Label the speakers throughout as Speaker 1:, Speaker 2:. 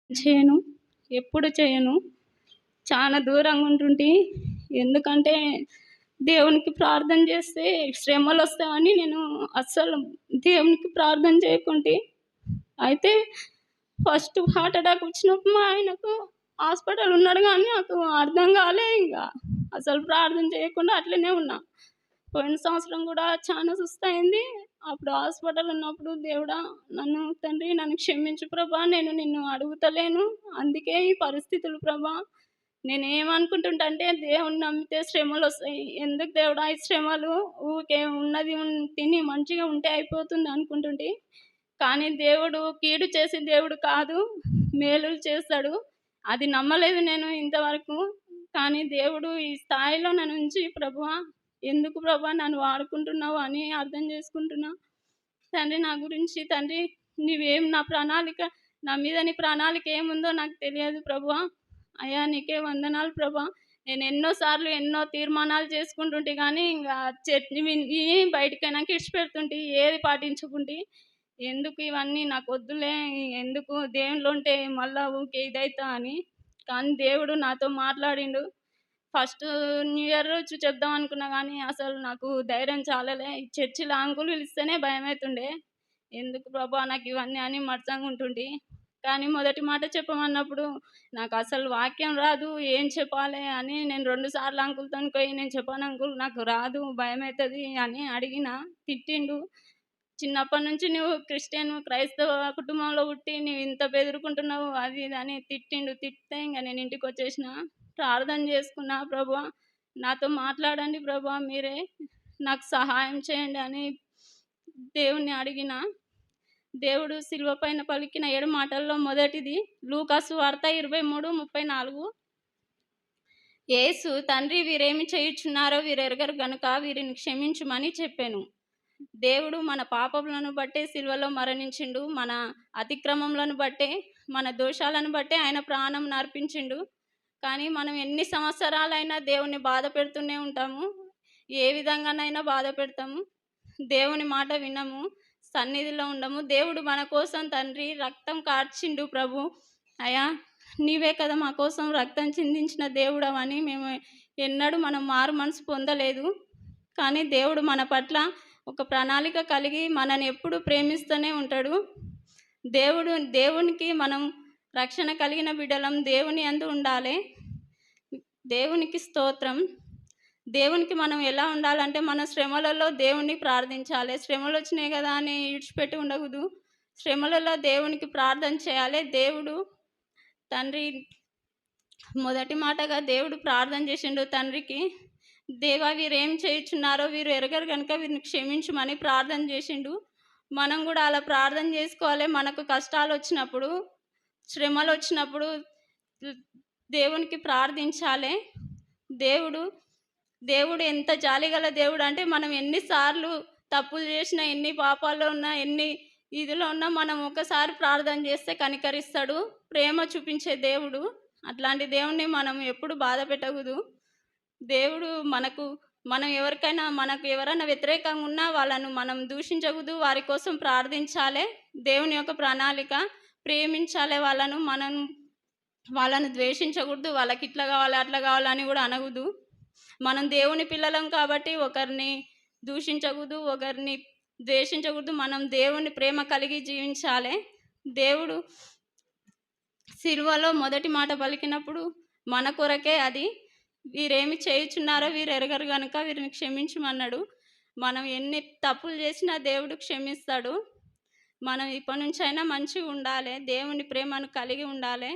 Speaker 1: చేయను. ఎప్పుడు చేయను. చాలా దూరంగా ఉంటుంటి. ఎందుకంటే దేవునికి ప్రార్థన చేస్తే శ్రమలొస్తాయని నేను అస్సలు దేవునికి ప్రార్థన చేయకుంటి. అయితే ఫస్ట్ హార్ట్ అటాక్ వచ్చినప్పుడు మా ఆయనకు హాస్పిటల్ ఉన్నాడు గానీ నాకు అర్థం కాలే ఇంగ. అసలు ప్రార్థన చేయకుండా అట్లనే ఉన్నా. పోయిన సంవత్సరం గూడా చానా సుస్తయింది. అప్పుడు హాస్పిటల్ ఉన్నప్పుడు దేవుడా తండ్రి నన్ను క్షమించు ప్రభా! నేను నిన్ను అడుగుతలేను. అందుకే ఈ పరిస్థితులు ప్రభా! నేనేమనుకుంటుంటంటే దేవుడిని నమ్మితే శ్రమలొస్తాయి. ఎందుకు దేవుడా ఈ శ్రమలు ఊకే ఉన్నది తిని మంచిగా ఉంటే అయిపోతుంది అనుకుంటుంటి. కానీ దేవుడు కీడు చేసే దేవుడు కాదు. మేలులు చేస్తాడు. అది నమ్మలేదు నేను ఇంతవరకు. కానీ దేవుడు ఈ స్థాయిలో నన్నుంచి ప్రభువా ఎందుకు ప్రభా నన్ను వాడుకుంటున్నావు అని అర్థం చేసుకుంటున్నా. తండ్రి నా గురించి తండ్రి నా ప్రణాళిక నా మీద నీ ప్రణాళిక ఏముందో నాకు తెలియదు ప్రభువా. అయ్యా నీకే వందనాలు ప్రభా. నేను ఎన్నో సార్లు ఎన్నో తీర్మానాలు చేసుకుంటుంటే కానీ ఇంకా చట్నీ విని బయటికైనాక ఇడిచిపెడుతుంటే ఏది పాటించకుంటే ఎందుకు ఇవన్నీ నాకు వద్దులే ఎందుకు దేవుళ్ళు ఉంటే మళ్ళా ఊకే ఇదైతా అని. కానీ దేవుడు నాతో మాట్లాడిండు. ఫస్ట్ న్యూ ఇయర్ రోజు చెప్దాం అనుకున్నా గానీ, అసలు నాకు ధైర్యం చాలలే. ఈ చర్చిలో అంకులు పిలిస్తేనే భయమైతుండే. ఎందుకు ప్రభా నాకివన్నీ అని మడసంగుంటుంటి. కానీ మొదటి మాట చెప్పమన్నప్పుడు నాకసలు వాక్యం రాదు. ఏం చెప్పాలి అని నేను 2 సార్లు అంకుల్‌తోని పోయి నేను చెప్పను అంకుల్ నాకు రాదు భయమైతది అని అడిగినా. తిట్టిండు. చిన్నప్పటి నుంచి నువ్వు క్రైస్తవ కుటుంబంలో పుట్టి నువ్వింత బెదురుకుంటున్నావు అది ఇది అని తిట్టిండు. తిడితే ఇంక నేను ఇంటికొచ్చేసినా. ప్రార్థన చేసుకున్నా. ప్రభువా నాతో మాట్లాడండి ప్రభువా మీరే. నాకు సహాయం చేయండి అని దేవుణ్ణి అడిగినా. దేవుడు సిలువ పైన పలికిన 7 మాటల్లో మొదటిది లూకా సువార్త 23:34. యేసు తండ్రి వీరేమి చేయుచున్నారో వీరెరుగరు గనుక వీరిని క్షమించుమని చెప్పెను. దేవుడు మన పాపములను బట్టే సిలువలో మరణించిండు. మన అతిక్రమములను బట్టే మన దోషాలను బట్టే ఆయన ప్రాణం అర్పించిండు. కానీ మనం ఎన్ని సంవత్సరాలైనా దేవుణ్ణి బాధ పెడుతూనే ఉంటాము. ఏ విధంగానైనా బాధ పెడతాము. దేవుని మాట వినము. సన్నిధిలో ఉండము. దేవుడు మన కోసం తండ్రి రక్తం కార్చిండు ప్రభు. అయ్యా నీవే కదా మా కోసం రక్తం చిందించిన దేవుడవని మేము ఎన్నడూ మనం మారు మనసు పొందలేదు. కానీ దేవుడు మన పట్ల ఒక ప్రణాళిక కలిగి మనని ఎప్పుడు ప్రేమిస్తూనే ఉంటాడు. దేవునికి మనం రక్షణ కలిగిన బిడ్డలం దేవుని యందు ఉండాలి. దేవునికి స్తోత్రం. దేవునికి మనం ఎలా ఉండాలంటే మన శ్రమలలో దేవుణ్ణి ప్రార్థించాలి. శ్రమలు వచ్చినాయి కదా అని ఇడిచిపెట్టి ఉండకూడదు. శ్రమలలో దేవునికి ప్రార్థన చేయాలి. దేవుడు తండ్రి మొదటి మాటగా దేవుడు ప్రార్థన చేసిండు తండ్రికి. దేవా వీరేం చేయుచున్నారో వీరు ఎరగరు కనుక వీరిని క్షమించుమని ప్రార్థన చేసిండు. మనం కూడా అలా ప్రార్థన చేసుకోవాలి. మనకు కష్టాలు వచ్చినప్పుడు శ్రమలు వచ్చినప్పుడు దేవునికి ప్రార్థించాలి. దేవుడు ఎంత జాలిగల దేవుడు అంటే మనం ఎన్నిసార్లు తప్పులు చేసినా ఎన్ని పాపాల్లో ఉన్నా ఎన్ని ఇదిలో ఉన్నా మనం ఒకసారి ప్రార్థన చేస్తే కనికరిస్తాడు. ప్రేమ చూపించే దేవుడు. అట్లాంటి దేవుణ్ణి మనం ఎప్పుడు బాధ పెట్టకూడదు. దేవుడు మనం మనకు ఎవరైనా వ్యతిరేకంగా ఉన్నా వాళ్ళను మనం దూషించకూడదు. వారి కోసం ప్రార్థించాలి. దేవుని యొక్క ప్రణాళిక ప్రేమించాలి. వాళ్ళను ద్వేషించకూడదు. వాళ్ళకి ఇట్లా కావాలి అట్లా కావాలని కూడా అనకూడదు. మనం దేవుని పిల్లలం కాబట్టి ఒకరిని దూషించకూడదు, ఒకరిని ద్వేషించకూడదు. మనం దేవుని ప్రేమ కలిగి జీవించాలి. దేవుడు సిలువలో మొదటి మాట పలికినప్పుడు మన కొరకే అది. వీరేమి చేయుచున్నారో వీరు ఎరగరు కనుక వీరిని క్షమించమన్నాడు. మనం ఎన్ని తప్పులు చేసినా దేవుడు క్షమిస్తాడు. మనం ఇప్పటి నుంచి అయినా మంచిగా ఉండాలి. దేవుని ప్రేమను కలిగి ఉండాలి.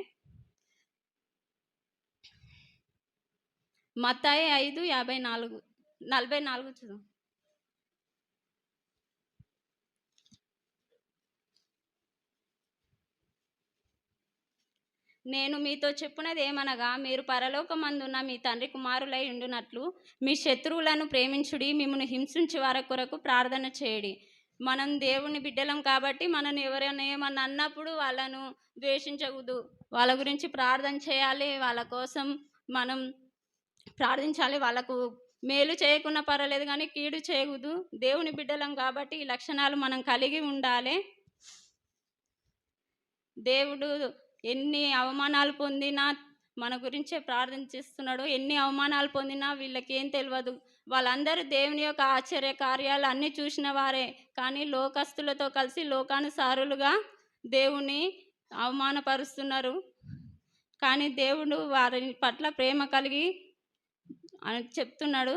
Speaker 1: మత్తాయి 5:44 చూద్దాం. నేను మీతో చెప్పున్నది ఏమనగా మీరు పరలోకమందున్న మీ తండ్రి కుమారులై ఉండునట్లు మీ శత్రువులను ప్రేమించుడి, మిమ్మల్ని హింసించే వారి కొరకు ప్రార్థన చేయడి. మనం దేవుని బిడ్డలం కాబట్టి మనల్ని ఎవరైనా ఏమన్నా అన్నప్పుడు వాళ్ళను ద్వేషించకూడదు. వాళ్ళ గురించి ప్రార్థన చేయాలి. వాళ్ళ కోసం మనం ప్రార్థించాలి. వాళ్ళకు మేలు చేయకున్నా పర్వాలేదు కానీ కీడు చేయకూడదు. దేవుని బిడ్డలం కాబట్టి ఈ లక్షణాలు మనం కలిగి ఉండాలి. దేవుడు ఎన్ని అవమానాలు పొందినా మన గురించే ప్రార్థన చేస్తున్నాడు. ఎన్ని అవమానాలు పొందినా వీళ్ళకేం తెలవదు. వాళ్ళందరూ దేవుని యొక్క ఆశ్చర్య కార్యాలు అన్నీ చూసిన వారే. కానీ లోకస్తులతో కలిసి లోకానుసారులుగా దేవుని అవమానపరుస్తున్నారు. కానీ దేవుడు వారి పట్ల ప్రేమ కలిగి అని చెప్తున్నాడు.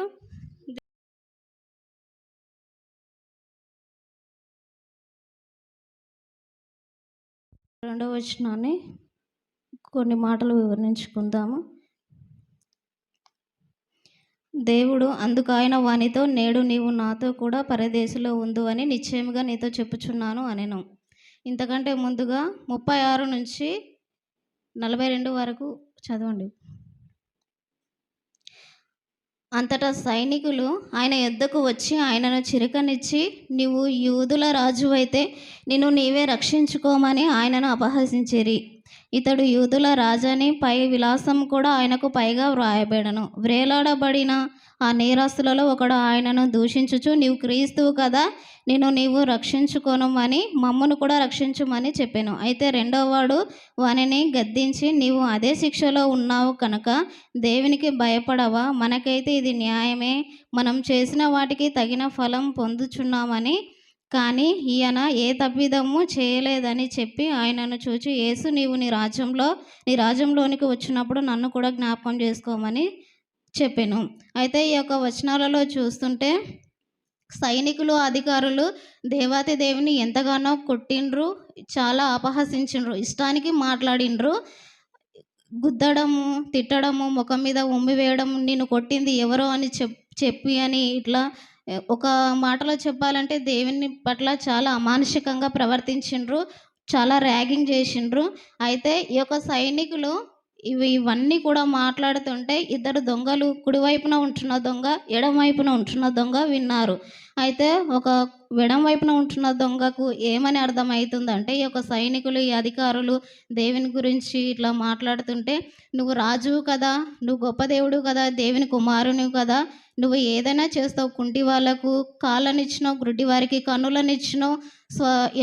Speaker 2: 2వ వచనాన్ని కొన్ని మాటలు వివరించుకుందాము. దేవుడు అందుకు ఆయన వానితో, నేడు నీవు నాతో కూడా పరదేశంలో ఉందు అని నిశ్చయముగా నీతో చెప్పుచున్నాను అనెను. ఇంతకంటే ముందుగా 36 నుంచి 42 వరకు చదవండి. అంతటా సైనికులు ఆయన యొద్దకు వచ్చి ఆయనను చిరకనిచ్చి, నీవు యూదుల రాజువైతే నిన్ను నీవే రక్షించుకోమని ఆయనను అపహసించిరి. ఇతడు యూదుల రాజని పై విలాసం కూడా ఆయనకు పైగా వ్రాయబడెను. వ్రేలాడబడిన ఆ నేరస్తులలో ఒకడు ఆయనను దూషించుచు, నీవు క్రీస్తువు కదా, నిన్ను నీవు రక్షించుకొనుమని మమ్మను కూడా రక్షించుమని చెప్పెను. అయితే రెండోవాడు వానిని గద్దించి, నీవు అదే శిక్షలో ఉన్నావు కనుక దేవునికి భయపడవా? మనకైతే ఇది న్యాయమే, మనం చేసిన వాటికి తగిన ఫలం పొందుచున్నామని. కానీ ఈయన ఏ తప్పిదము చేయలేదని చెప్పి ఆయనను చూచి, యేసు, నీవు నీ రాజ్యంలోనికి వచ్చినప్పుడు నన్ను కూడా జ్ఞాపకం చేసుకోమని చెప్పెను. అయితే ఈ యొక్క వచనాలలో చూస్తుంటే సైనికులు, అధికారులు దేవాతి దేవుని ఎంతగానో కొట్టిండ్రు, చాలా అపహసించిండ్రు, ఇష్టానికి మాట్లాడిండ్రు. గుద్దడము, తిట్టడము, ముఖం మీద ఉమ్మి వేయడం, నిన్ను కొట్టింది ఎవరో అని చెప్పి అని ఇట్లా ఒక మాటలో చెప్పాలంటే దేవుని పట్ల చాలా అమానుషికంగా ప్రవర్తించిండ్రు, చాలా ర్యాగింగ్ చేసిండ్రు. అయితే ఈ యొక్క సైనికులు ఇవన్నీ కూడా మాట్లాడుతుంటే ఇద్దరు దొంగలు, కుడివైపున ఉంటున్న దొంగ, ఎడమవైపున ఉంటున్న దొంగ విన్నారు. అయితే ఒక ఎడం వైపున ఉంటున్న దొంగకు ఏమని అర్థమవుతుందంటే, ఈ యొక్క సైనికులు, ఈ అధికారులు దేవుని గురించి ఇట్లా మాట్లాడుతుంటే, నువ్వు రాజువు కదా, నువ్వు గొప్ప దేవుడు కదా, దేవుని కుమారునివి కదా, నువ్వు ఏదైనా చేస్తావు, కుంటి వాళ్ళకు కాళ్ళనిచ్చినావు, గుడ్డి వారికి కన్నులనిచ్చినావు,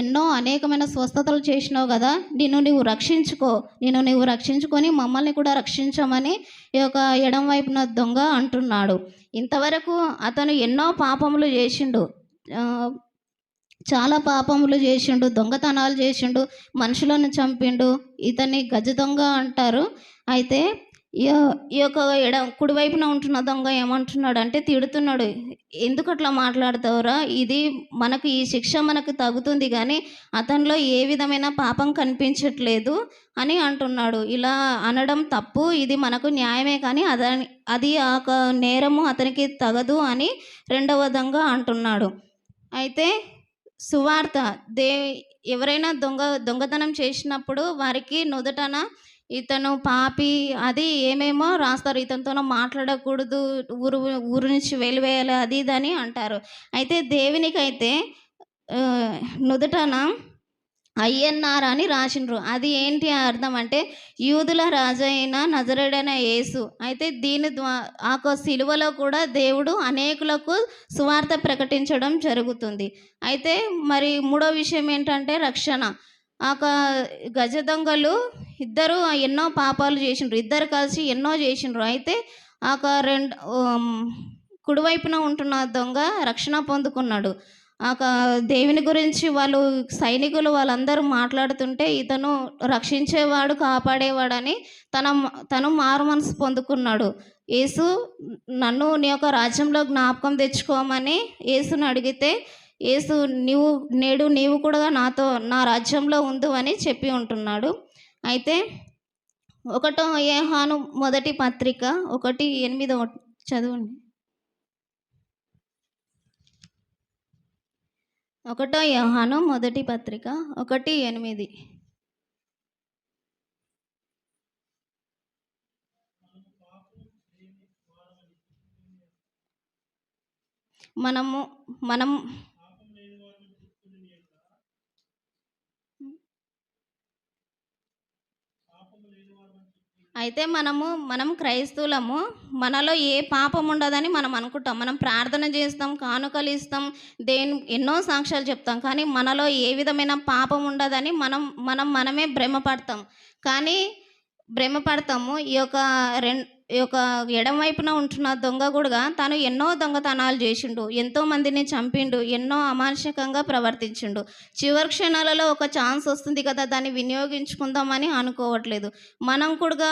Speaker 2: ఎన్నో అనేకమైన స్వస్థతలు చేసినావు కదా, నిన్ను నువ్వు రక్షించుకొని మమ్మల్ని కూడా రక్షించమని ఈ యొక్క ఎడం వైపున దొంగ అంటున్నాడు. ఇంతవరకు అతను ఎన్నో పాపములు చేసిండు, చాలా పాపములు చేసిండు, దొంగతనాలు చేసిండు, మనుషులను చంపిండు. ఇతన్ని గజ దొంగ అంటారు. అయితే ఈ యొక్క కుడివైపున ఉంటున్న దొంగ ఏమంటున్నాడు అంటే, తిడుతున్నాడు, ఎందుకు అట్లా మాట్లాడతావురా, ఇది మనకు ఈ శిక్ష మనకు తగ్గుతుంది కానీ అతనిలో ఏ విధమైన పాపం కనిపించట్లేదు అని అంటున్నాడు. ఇలా అనడం తప్పు, ఇది మనకు న్యాయమే కానీ అది ఆ నేరము అతనికి తగదు అని రెండవ దొంగ అంటున్నాడు. అయితే సువార్త ఎవరైనా దొంగతనం చేసినప్పుడు వారికి నుదుటన ఇతను పాపి అది ఏమేమో రాస్తారు, ఇతనితో మాట్లాడకూడదు, ఊరు నుంచి వెలివేయాలి, అది ఇదని అంటారు. అయితే దేవునికైతే నుదుటన INR అని రాసిండ్రు. అది ఏంటి అర్థం అంటే, యూదుల రాజు అయిన నజరేయుడైన యేసు. అయితే దీని ఆ సిలువలో కూడా దేవుడు అనేకులకు సువార్త ప్రకటించడం జరుగుతుంది. అయితే మరి మూడో విషయం ఏంటంటే రక్షణ. గజ దొంగలు ఇద్దరు ఎన్నో పాపాలు చేసిండ్రు, ఇద్దరు కలిసి ఎన్నో చేసిండ్రు. అయితే కుడివైపున ఉంటున్న దొంగ రక్షణ పొందుకున్నాడు. దేవుని గురించి సైనికులు వాళ్ళందరూ మాట్లాడుతుంటే ఇతను రక్షించేవాడు, కాపాడేవాడని తను మారు మనసు పొందుకున్నాడు. యేసు, నన్ను నీ యొక్క రాజ్యంలో జ్ఞాపకం తెచ్చుకోమని యేసుని అడిగితే, యేసు నేడు నీవు కూడా నాతో నా రాజ్యంలో ఉండు అని చెప్పి ఉంటున్నాడు. అయితే 1 యోహాను మొదటి పత్రిక 1:8 చదవండి. 1 యోహాను మొదటి పత్రిక 1:8. మనం అయితే మనం క్రైస్తవులము. మనలో ఏ పాపం ఉండదని మనం అనుకుంటాం. మనం ప్రార్థన చేస్తాం, కానుకలు ఇస్తాం, ఎన్నో సాక్ష్యాలు చెప్తాం. కానీ మనలో ఏ విధమైన పాపం ఉండదని మనమే భ్రమపడతాం. కానీ భ్రమపడతాము. ఈ యొక్క ఎడమ వైపున ఉంటున్న దొంగ గూడా తను ఎన్నో దొంగతనాలు జేషిండు. ఎంతో మందిని చంపిండు. ఎన్నో అమానుషికంగా ప్రవర్తించిండు. చివరి క్షణాలలో ఒక ఛాన్స్ వస్తుంది కదా! దాన్ని వినియోగించుకుందామని అనుకోవట్లేదు. మనం కూడా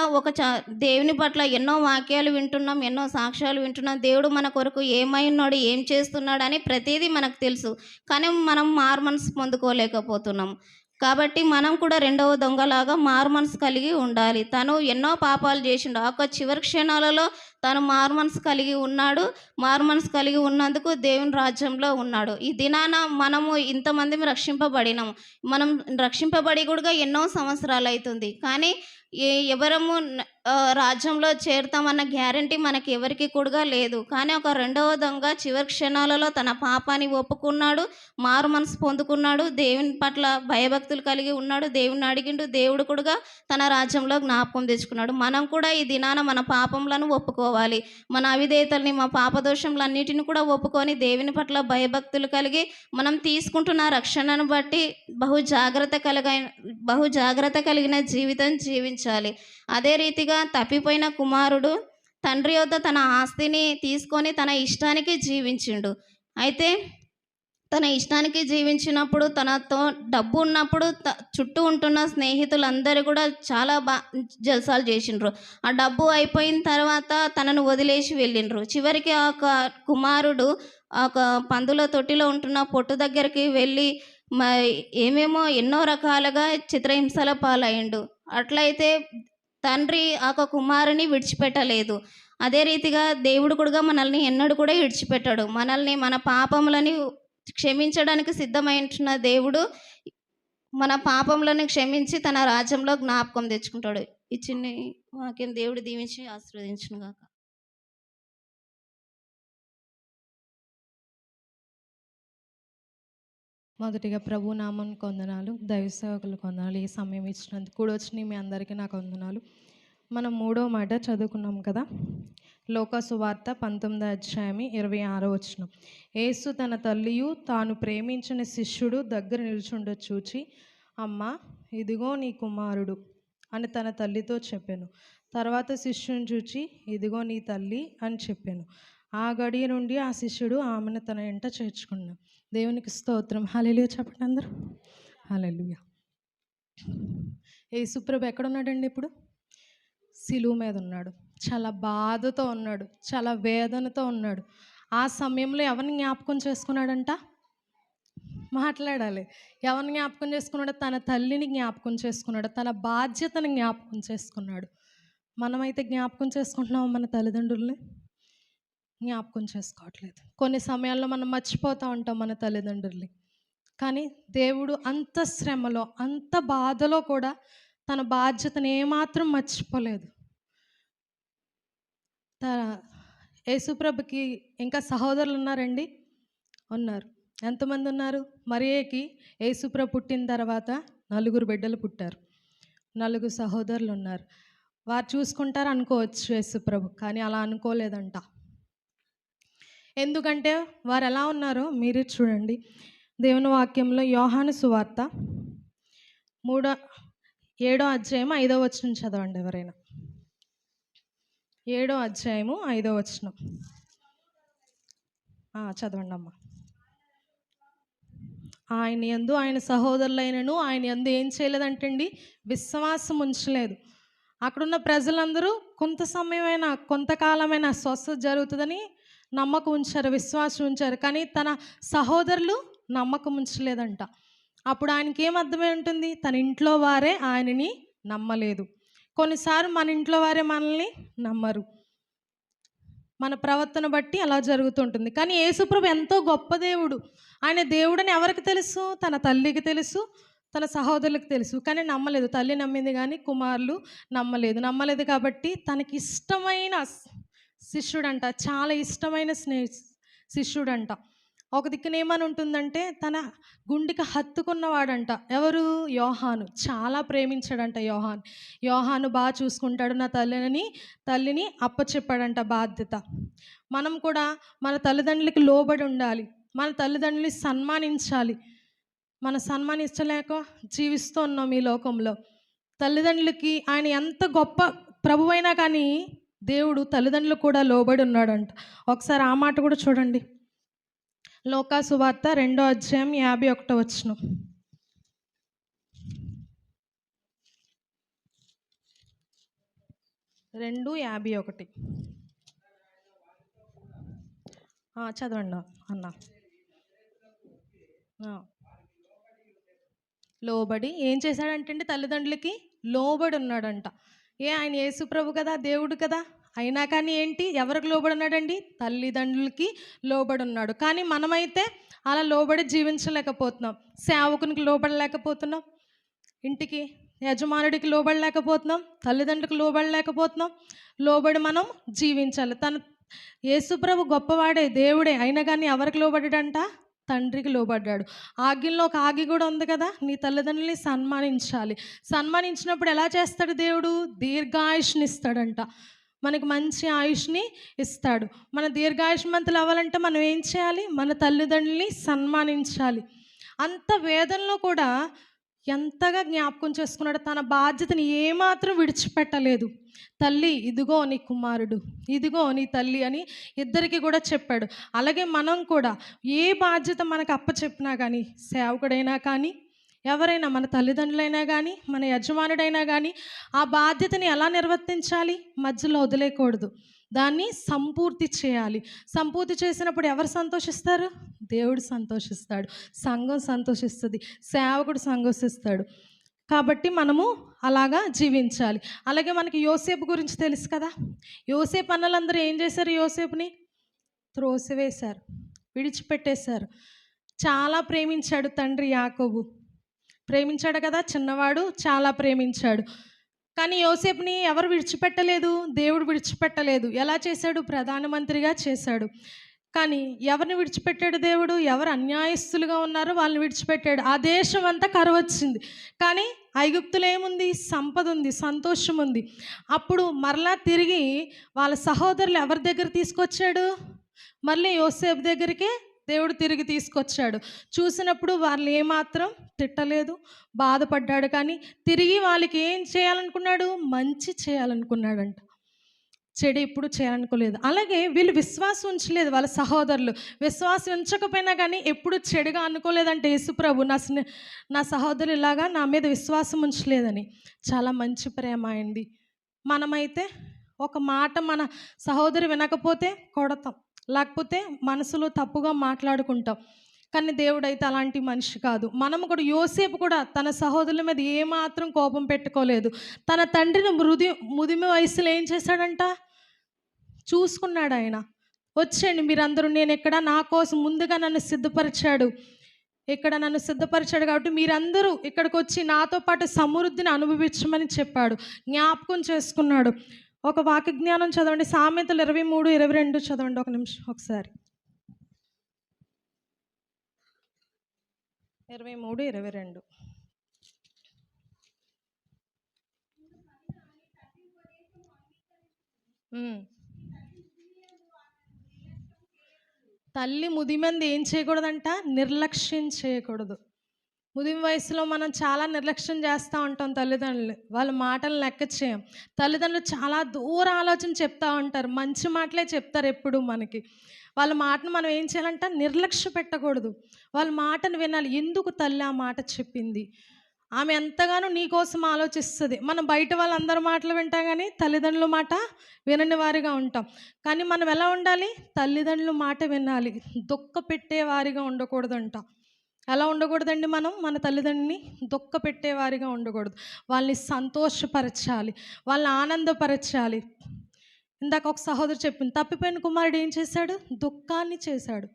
Speaker 2: దేవుని పట్ల ఎన్నో వాక్యాలు వింటున్నాం, ఎన్నో సాక్ష్యాలు వింటున్నాం. దేవుడు మన కొరకు ఏమై ఉన్నాడు, ఏం చేస్తున్నాడని ప్రతీదీ మనకు తెలుసు. కానీ మనం మారుమనసు పొందుకోలేకపోతున్నాం. కాబట్టి మనం కూడా రెండవ దొంగలాగా మారుమనసు కలిగి ఉండాలి. తను ఎన్నో పాపాలు చేసిండు. ఆ చివరి క్షణాలలో తను మారుమనసు కలిగి ఉన్నాడు. మారుమనసు కలిగి ఉన్నందుకు దేవుని రాజ్యంలో ఉన్నాడు. ఈ దినాన మనము ఇంతమందిమి రక్షింపబడినాము. మనం రక్షింపబడి కూడా ఎన్నో సంవత్సరాలు అవుతుంది. కానీ ఎవరము రాజ్యంలో చేరుతామన్న గ్యారంటీ మనకి ఎవరికి కూడా లేదు. కానీ ఒక రెండవ దొంగ చివరి క్షణాలలో తన పాపాన్ని ఒప్పుకున్నాడు, మారు మనసు పొందుకున్నాడు, దేవుని పట్ల భయభక్తులు కలిగి ఉన్నాడు, దేవుని అడిగిండు, దేవుడు కూడా తన రాజ్యంలో జ్ఞాపకం తెచ్చుకున్నాడు. మనం కూడా ఈ దినాన మన పాపములను ఒప్పుకోవాలి. మన అవిధేయతల్ని, మా పాపదోషములన్నిటిని కూడా ఒప్పుకొని దేవుని పట్ల భయభక్తులు కలిగి మనం తీసుకుంటున్న రక్షణను బట్టి బహు జాగ్రత్త కలిగిన జీవితం జీవించాలి. అదే రీతిగా తప్పిపోయిన కుమారుడు తండ్రి యొద్ద తన ఆస్తిని తీసుకొని తన ఇష్టానికి జీవించిండు. అయితే తన ఇష్టానికి జీవించినప్పుడు, తనతో డబ్బు ఉన్నప్పుడు చుట్టూ ఉంటున్న స్నేహితులందరూ కూడా చాలా జల్సాలు చేసిండ్రు. ఆ డబ్బు అయిపోయిన తర్వాత తనను వదిలేసి వెళ్ళిండ్రు. చివరికి ఆ కుమారుడు పందుల తొట్టిలో ఉంటున్న పొట్టు దగ్గరికి వెళ్ళి ఏమేమో ఎన్నో రకాలుగా చిత్రహింసల పాలయ్యిండు. అట్లయితే తండ్రి ఆ కుమారుని విడిచిపెట్టలేదు. అదే రీతిగా దేవుడు కూడా మనల్ని ఎన్నడూ కూడా విడిచిపెట్టాడు. మనల్ని మన పాపములని క్షమించడానికి సిద్ధమైంటున్న దేవుడు మన పాపములను క్షమించి తన రాజ్యంలో జ్ఞాపకం తెచ్చుకుంటాడు. ఈ చిన్ని వాక్యం దేవుడు దీవించి ఆశీర్వదించును గాక.
Speaker 3: మొదటిగా ప్రభు నామం కొందనాలు, దైవ సేవకులు కొందనాలు. ఈ సమయం ఇచ్చినందుకు కూడా వచ్చిన మీ అందరికీ నాకు వందనాలు. మనం 3వ మాట చదువుకున్నాం కదా, లోకాసు వార్త 19వ అధ్యాయం 26వ వచనం. యేసు తన తల్లియు తాను ప్రేమించిన శిష్యుడు దగ్గర నిల్చుండ చూచి, అమ్మా ఇదిగో నీ కుమారుడు అని తన తల్లితో చెప్పాను. తర్వాత శిష్యుని చూచి, ఇదిగో నీ తల్లి అని చెప్పాను. ఆ గడియ నుండి ఆ శిష్యుడు ఆమెను తన వెంట చేర్చుకున్నాడు. దేవునికి స్తోత్రం. హల్లెలూయా చెప్పండి అందరూ. హల్లెలూయా. యేసుప్రభు ఎక్కడున్నాడండి ఇప్పుడు? సిలువ మీద ఉన్నాడు. చాలా బాధతో ఉన్నాడు, చాలా వేదనతో ఉన్నాడు. ఆ సమయంలో ఎవరిని జ్ఞాపకం చేసుకున్నాడంట? మాట్లాడాలి. ఎవరిని జ్ఞాపకం చేసుకున్నాడు? తన తల్లిని జ్ఞాపకం చేసుకున్నాడు, తన బాధ్యతను జ్ఞాపకం చేసుకున్నాడు. మనమైతే జ్ఞాపకం చేసుకుంటున్నాం మన తల్లిదండ్రుల్ని? జ్ఞాపకం చేసుకోవట్లేదు. కొన్ని సమయాల్లో మనం మర్చిపోతూ ఉంటాం మన తల్లిదండ్రుల్ని. కానీ దేవుడు అంత శ్రమలో, అంత బాధలో కూడా తన బాధ్యతను ఏమాత్రం మర్చిపోలేదు. యేసుప్రభుకి ఇంకా సహోదరులు ఉన్నారండి? ఉన్నారు. ఎంతమంది ఉన్నారు? మరియకి యేసుప్రభు పుట్టిన తర్వాత 4 బిడ్డలు పుట్టారు. 4 సహోదరులు ఉన్నారు. వారు చూసుకుంటారు అనుకోవచ్చు యేసుప్రభు, కానీ అలా అనుకోలేదంట. ఎందుకంటే వారు ఎలా ఉన్నారో మీరే చూడండి. దేవుని వాక్యంలో యోహాను సువార్త 7వ అధ్యాయం 5వ వచనం చదవండి ఎవరైనా. 7వ అధ్యాయము 5వ వచనం చదవండి అమ్మ. ఆయన యందు ఆయన సహోదరులైనను ఆయన యందు ఏం చేయలేదంటండి? విశ్వాసం ఉంచలేదు. అక్కడున్న ప్రజలందరూ కొంత సమయమైనా, కొంతకాలమైనా స్వస్థత జరుగుతుందని నమ్మకం ఉంచారు, విశ్వాసం ఉంచారు. కానీ తన సహోదరులు నమ్మకం ఉంచలేదంట. అప్పుడు ఆయనకి ఏం అర్థమై ఉంటుంది? తన ఇంట్లో వారే ఆయనని నమ్మలేదు. కొన్నిసార్లు మన ఇంట్లో వారే మనల్ని నమ్మరు. మన ప్రవర్తన బట్టి అలా జరుగుతుంటుంది. కానీ యేసుప్రభు ఎంతో గొప్ప దేవుడు. ఆయన దేవుడని ఎవరికి తెలుసు? తన తల్లికి తెలుసు, తన సహోదరులకు తెలుసు. కానీ నమ్మలేదు. తల్లి నమ్మింది కానీ కుమారులు నమ్మలేదు కాబట్టి తనకి ఇష్టమైన శిష్యుడంట, చాలా ఇష్టమైన శిష్యుడంట. ఒక దిక్కున ఏమని ఉంటుందంటే తన గుండెకి హత్తుకున్నవాడంట. ఎవరు? యోహాను. చాలా ప్రేమించాడంట యోహాను. యోహాను బాగా చూసుకుంటాడు నా తల్లిని అప్పచెప్పాడంట బాధ్యత. మనం కూడా మన తల్లిదండ్రులకి లోబడి ఉండాలి. మన తల్లిదండ్రులని సన్మానించాలి. మనం సన్మానించలేక జీవిస్తూ ఉన్నాం ఈ లోకంలో. తల్లిదండ్రులకి ఆయన ఎంత గొప్ప ప్రభువైనా కానీ దేవుడు తల్లిదండ్రులకు కూడా లోబడి ఉన్నాడంట. ఒకసారి ఆ మాట కూడా చూడండి. లోకా సువార్త 2వ అధ్యాయం 51వ వచనం. రెండు 51. చదవండి అన్న. లోబడి ఏం చేశాడంటే తల్లిదండ్రులకి లోబడి ఉన్నాడంట. ఆయన యేసు ప్రభు కదా, దేవుడు కదా, అయినా కానీ ఏంటి, ఎవరికి లోబడి ఉన్నాడండి? తల్లిదండ్రులకి లోబడి ఉన్నాడు. కానీ మనమైతే అలా లోబడి జీవించలేకపోతున్నాం. సేవకునికి లోబడలేకపోతున్నాం, ఇంటికి యజమానుడికి లోబడలేకపోతున్నాం, తల్లిదండ్రులకు లోబడలేకపోతున్నాం. లోబడి మనం జీవించాలి. యేసుప్రభు గొప్పవాడే, దేవుడే, అయినా కానీ ఎవరికి లోబడ్డాడంట? తండ్రికి లోబడ్డాడు. ఆజ్ఞల్లో ఒక ఆజ్ఞ కూడా ఉంది కదా, నీ తల్లిదండ్రులని సన్మానించాలి. సన్మానించినప్పుడు ఎలా చేస్తాడు దేవుడు? దీర్ఘాయుష్ని ఇస్తాడంట. మనకి మంచి ఆయుష్ని ఇస్తాడు. మన దీర్ఘాయుష్మంతులు అవ్వాలంటే మనం ఏం చేయాలి? మన తల్లిదండ్రులని సన్మానించాలి. అంత వేదనలో కూడా ఎంతగా జ్ఞాపకం చేసుకున్నాడు. తన బాధ్యతని ఏమాత్రం విడిచిపెట్టలేదు. తల్లి, ఇదిగో నీ కుమారుడు, ఇదిగో నీ తల్లి అని ఇద్దరికి కూడా చెప్పాడు. అలాగే మనం కూడా ఏ బాధ్యత మనకు అప్పచెప్పినా కానీ, సేవకుడైనా కానీ, ఎవరైనా, మన తల్లిదండ్రులైనా కానీ, మన యజమానుడైనా కానీ, ఆ బాధ్యతని ఎలా నిర్వర్తించాలి? మధ్యలో వదిలేయకూడదు. దాన్ని సంపూర్తి చేయాలి. సంపూర్తి చేసినప్పుడు ఎవరు సంతోషిస్తారు? దేవుడు సంతోషిస్తాడు, సంఘం సంతోషిస్తుంది, సేవకుడు సంతోషిస్తాడు. కాబట్టి మనము అలాగా జీవించాలి. అలాగే మనకి యోసేపు గురించి తెలుసు కదా. యోసేపు అన్నలందరూ ఏం చేశారు? యోసేపుని త్రోసివేశారు, విడిచిపెట్టేశారు. చాలా ప్రేమించాడు తండ్రి యాకోబు. ప్రేమించాడు కదా, చిన్నవాడు చాలా ప్రేమించాడు. కానీ యోసేపుని ఎవరు విడిచిపెట్టలేదు? దేవుడు విడిచిపెట్టలేదు. ఎలా చేశాడు? ప్రధానమంత్రిగా చేశాడు. కానీ ఎవరిని విడిచిపెట్టాడు దేవుడు? ఎవరు అన్యాయస్తులుగా ఉన్నారో వాళ్ళని విడిచిపెట్టాడు. ఆ దేశం అంతా కరువు వచ్చింది. కానీ ఐగుప్తులో ఏముంది? సంపద ఉంది, సంతోషం ఉంది. అప్పుడు మరలా తిరిగి వాళ్ళ సహోదరులు ఎవరి దగ్గర తీసుకొచ్చాడు? మళ్ళీ యోసేపు దగ్గరికే దేవుడు తిరిగి తీసుకొచ్చాడు. చూసినప్పుడు వాళ్ళు ఏమాత్రం తిట్టలేదు, బాధపడ్డాడు. కానీ తిరిగి వాళ్ళకి ఏం చేయాలనుకున్నాడు? మంచి చేయాలనుకున్నాడంట. చెడు ఎప్పుడు చేయాలనుకోలేదు. అలాగే వీళ్ళు విశ్వాసం ఉంచలేదు. వాళ్ళ సహోదరులు విశ్వాసం ఉంచకపోయినా కానీ ఎప్పుడు చెడుగా అనుకోలేదంటే యేసుప్రభు, నా సహోదరులు ఇలాగా నా మీద విశ్వాసం ఉంచలేదని. చాలా మంచి ప్రేమ అయింది. మనమైతే ఒక మాట మన సహోదరు వినకపోతే కొడతాం, లేకపోతే మనసులో తప్పుగా మాట్లాడుకుంటాం. కానీ దేవుడైతే అలాంటి మనిషి కాదు. మనము కూడా, యోసేపు కూడా తన సహోదరుల మీద ఏమాత్రం కోపం పెట్టుకోలేదు. తన తండ్రిని ముదిమి వయసులో ఏం చేశాడంట? చూసుకున్నాడు. ఆయన వచ్చేయండి మీరందరూ, నేను ఎక్కడ, నా కోసం ముందుగా నన్ను సిద్ధపరిచాడు, ఇక్కడ నన్ను సిద్ధపరిచాడు కాబట్టి మీరందరూ ఇక్కడికి వచ్చి నాతో పాటు సమృద్ధిని అనుభవించమని చెప్పాడు. జ్ఞాపకం చేసుకున్నాడు. ఒక వాక్య జ్ఞానం చదవండి. సామెతలు 23:22 చదవండి ఒక నిమిషం ఒకసారి. 23:22. తల్లి ముదిమంది ఏం చేయకూడదంట? నిర్లక్ష్యం చేయకూడదు. ముదిమి వయసులో మనం చాలా నిర్లక్ష్యం చేస్తూ ఉంటాం. తల్లిదండ్రులు వాళ్ళ మాటలు లెక్క చేయం. తల్లిదండ్రులు చాలా దూర ఆలోచన చెప్తూ ఉంటారు, మంచి మాటలే చెప్తారు ఎప్పుడు మనకి. వాళ్ళ మాటను మనం ఏం చేయాలంట? నిర్లక్ష్య పెట్టకూడదు. వాళ్ళ మాటను వినాలి. ఎందుకు తల్లి ఆ మాట చెప్పింది? ఆమె ఎంతగానో నీ కోసం ఆలోచిస్తుంది. మనం బయట వాళ్ళందరి మాటలు వింటాం కానీ తల్లిదండ్రుల మాట వినని వారిగా ఉంటాం. కానీ మనం ఎలా ఉండాలి? తల్లిదండ్రుల మాట వినాలి, దుఃఖ పెట్టే వారిగా ఉండకూడదంట. ఎలా ఉండకూడదండి? మనం మన తల్లిదండ్రులని దుఃఖ పెట్టేవారిగా ఉండకూడదు. వాళ్ళని సంతోషపరచాలి, వాళ్ళని ఆనందపరచాలి. ఇందాక ఒక సహోదరు చెప్పింది, తప్పిపోయిన కుమారుడు ఏం చేశాడు? దుఃఖాన్ని చేశాడు.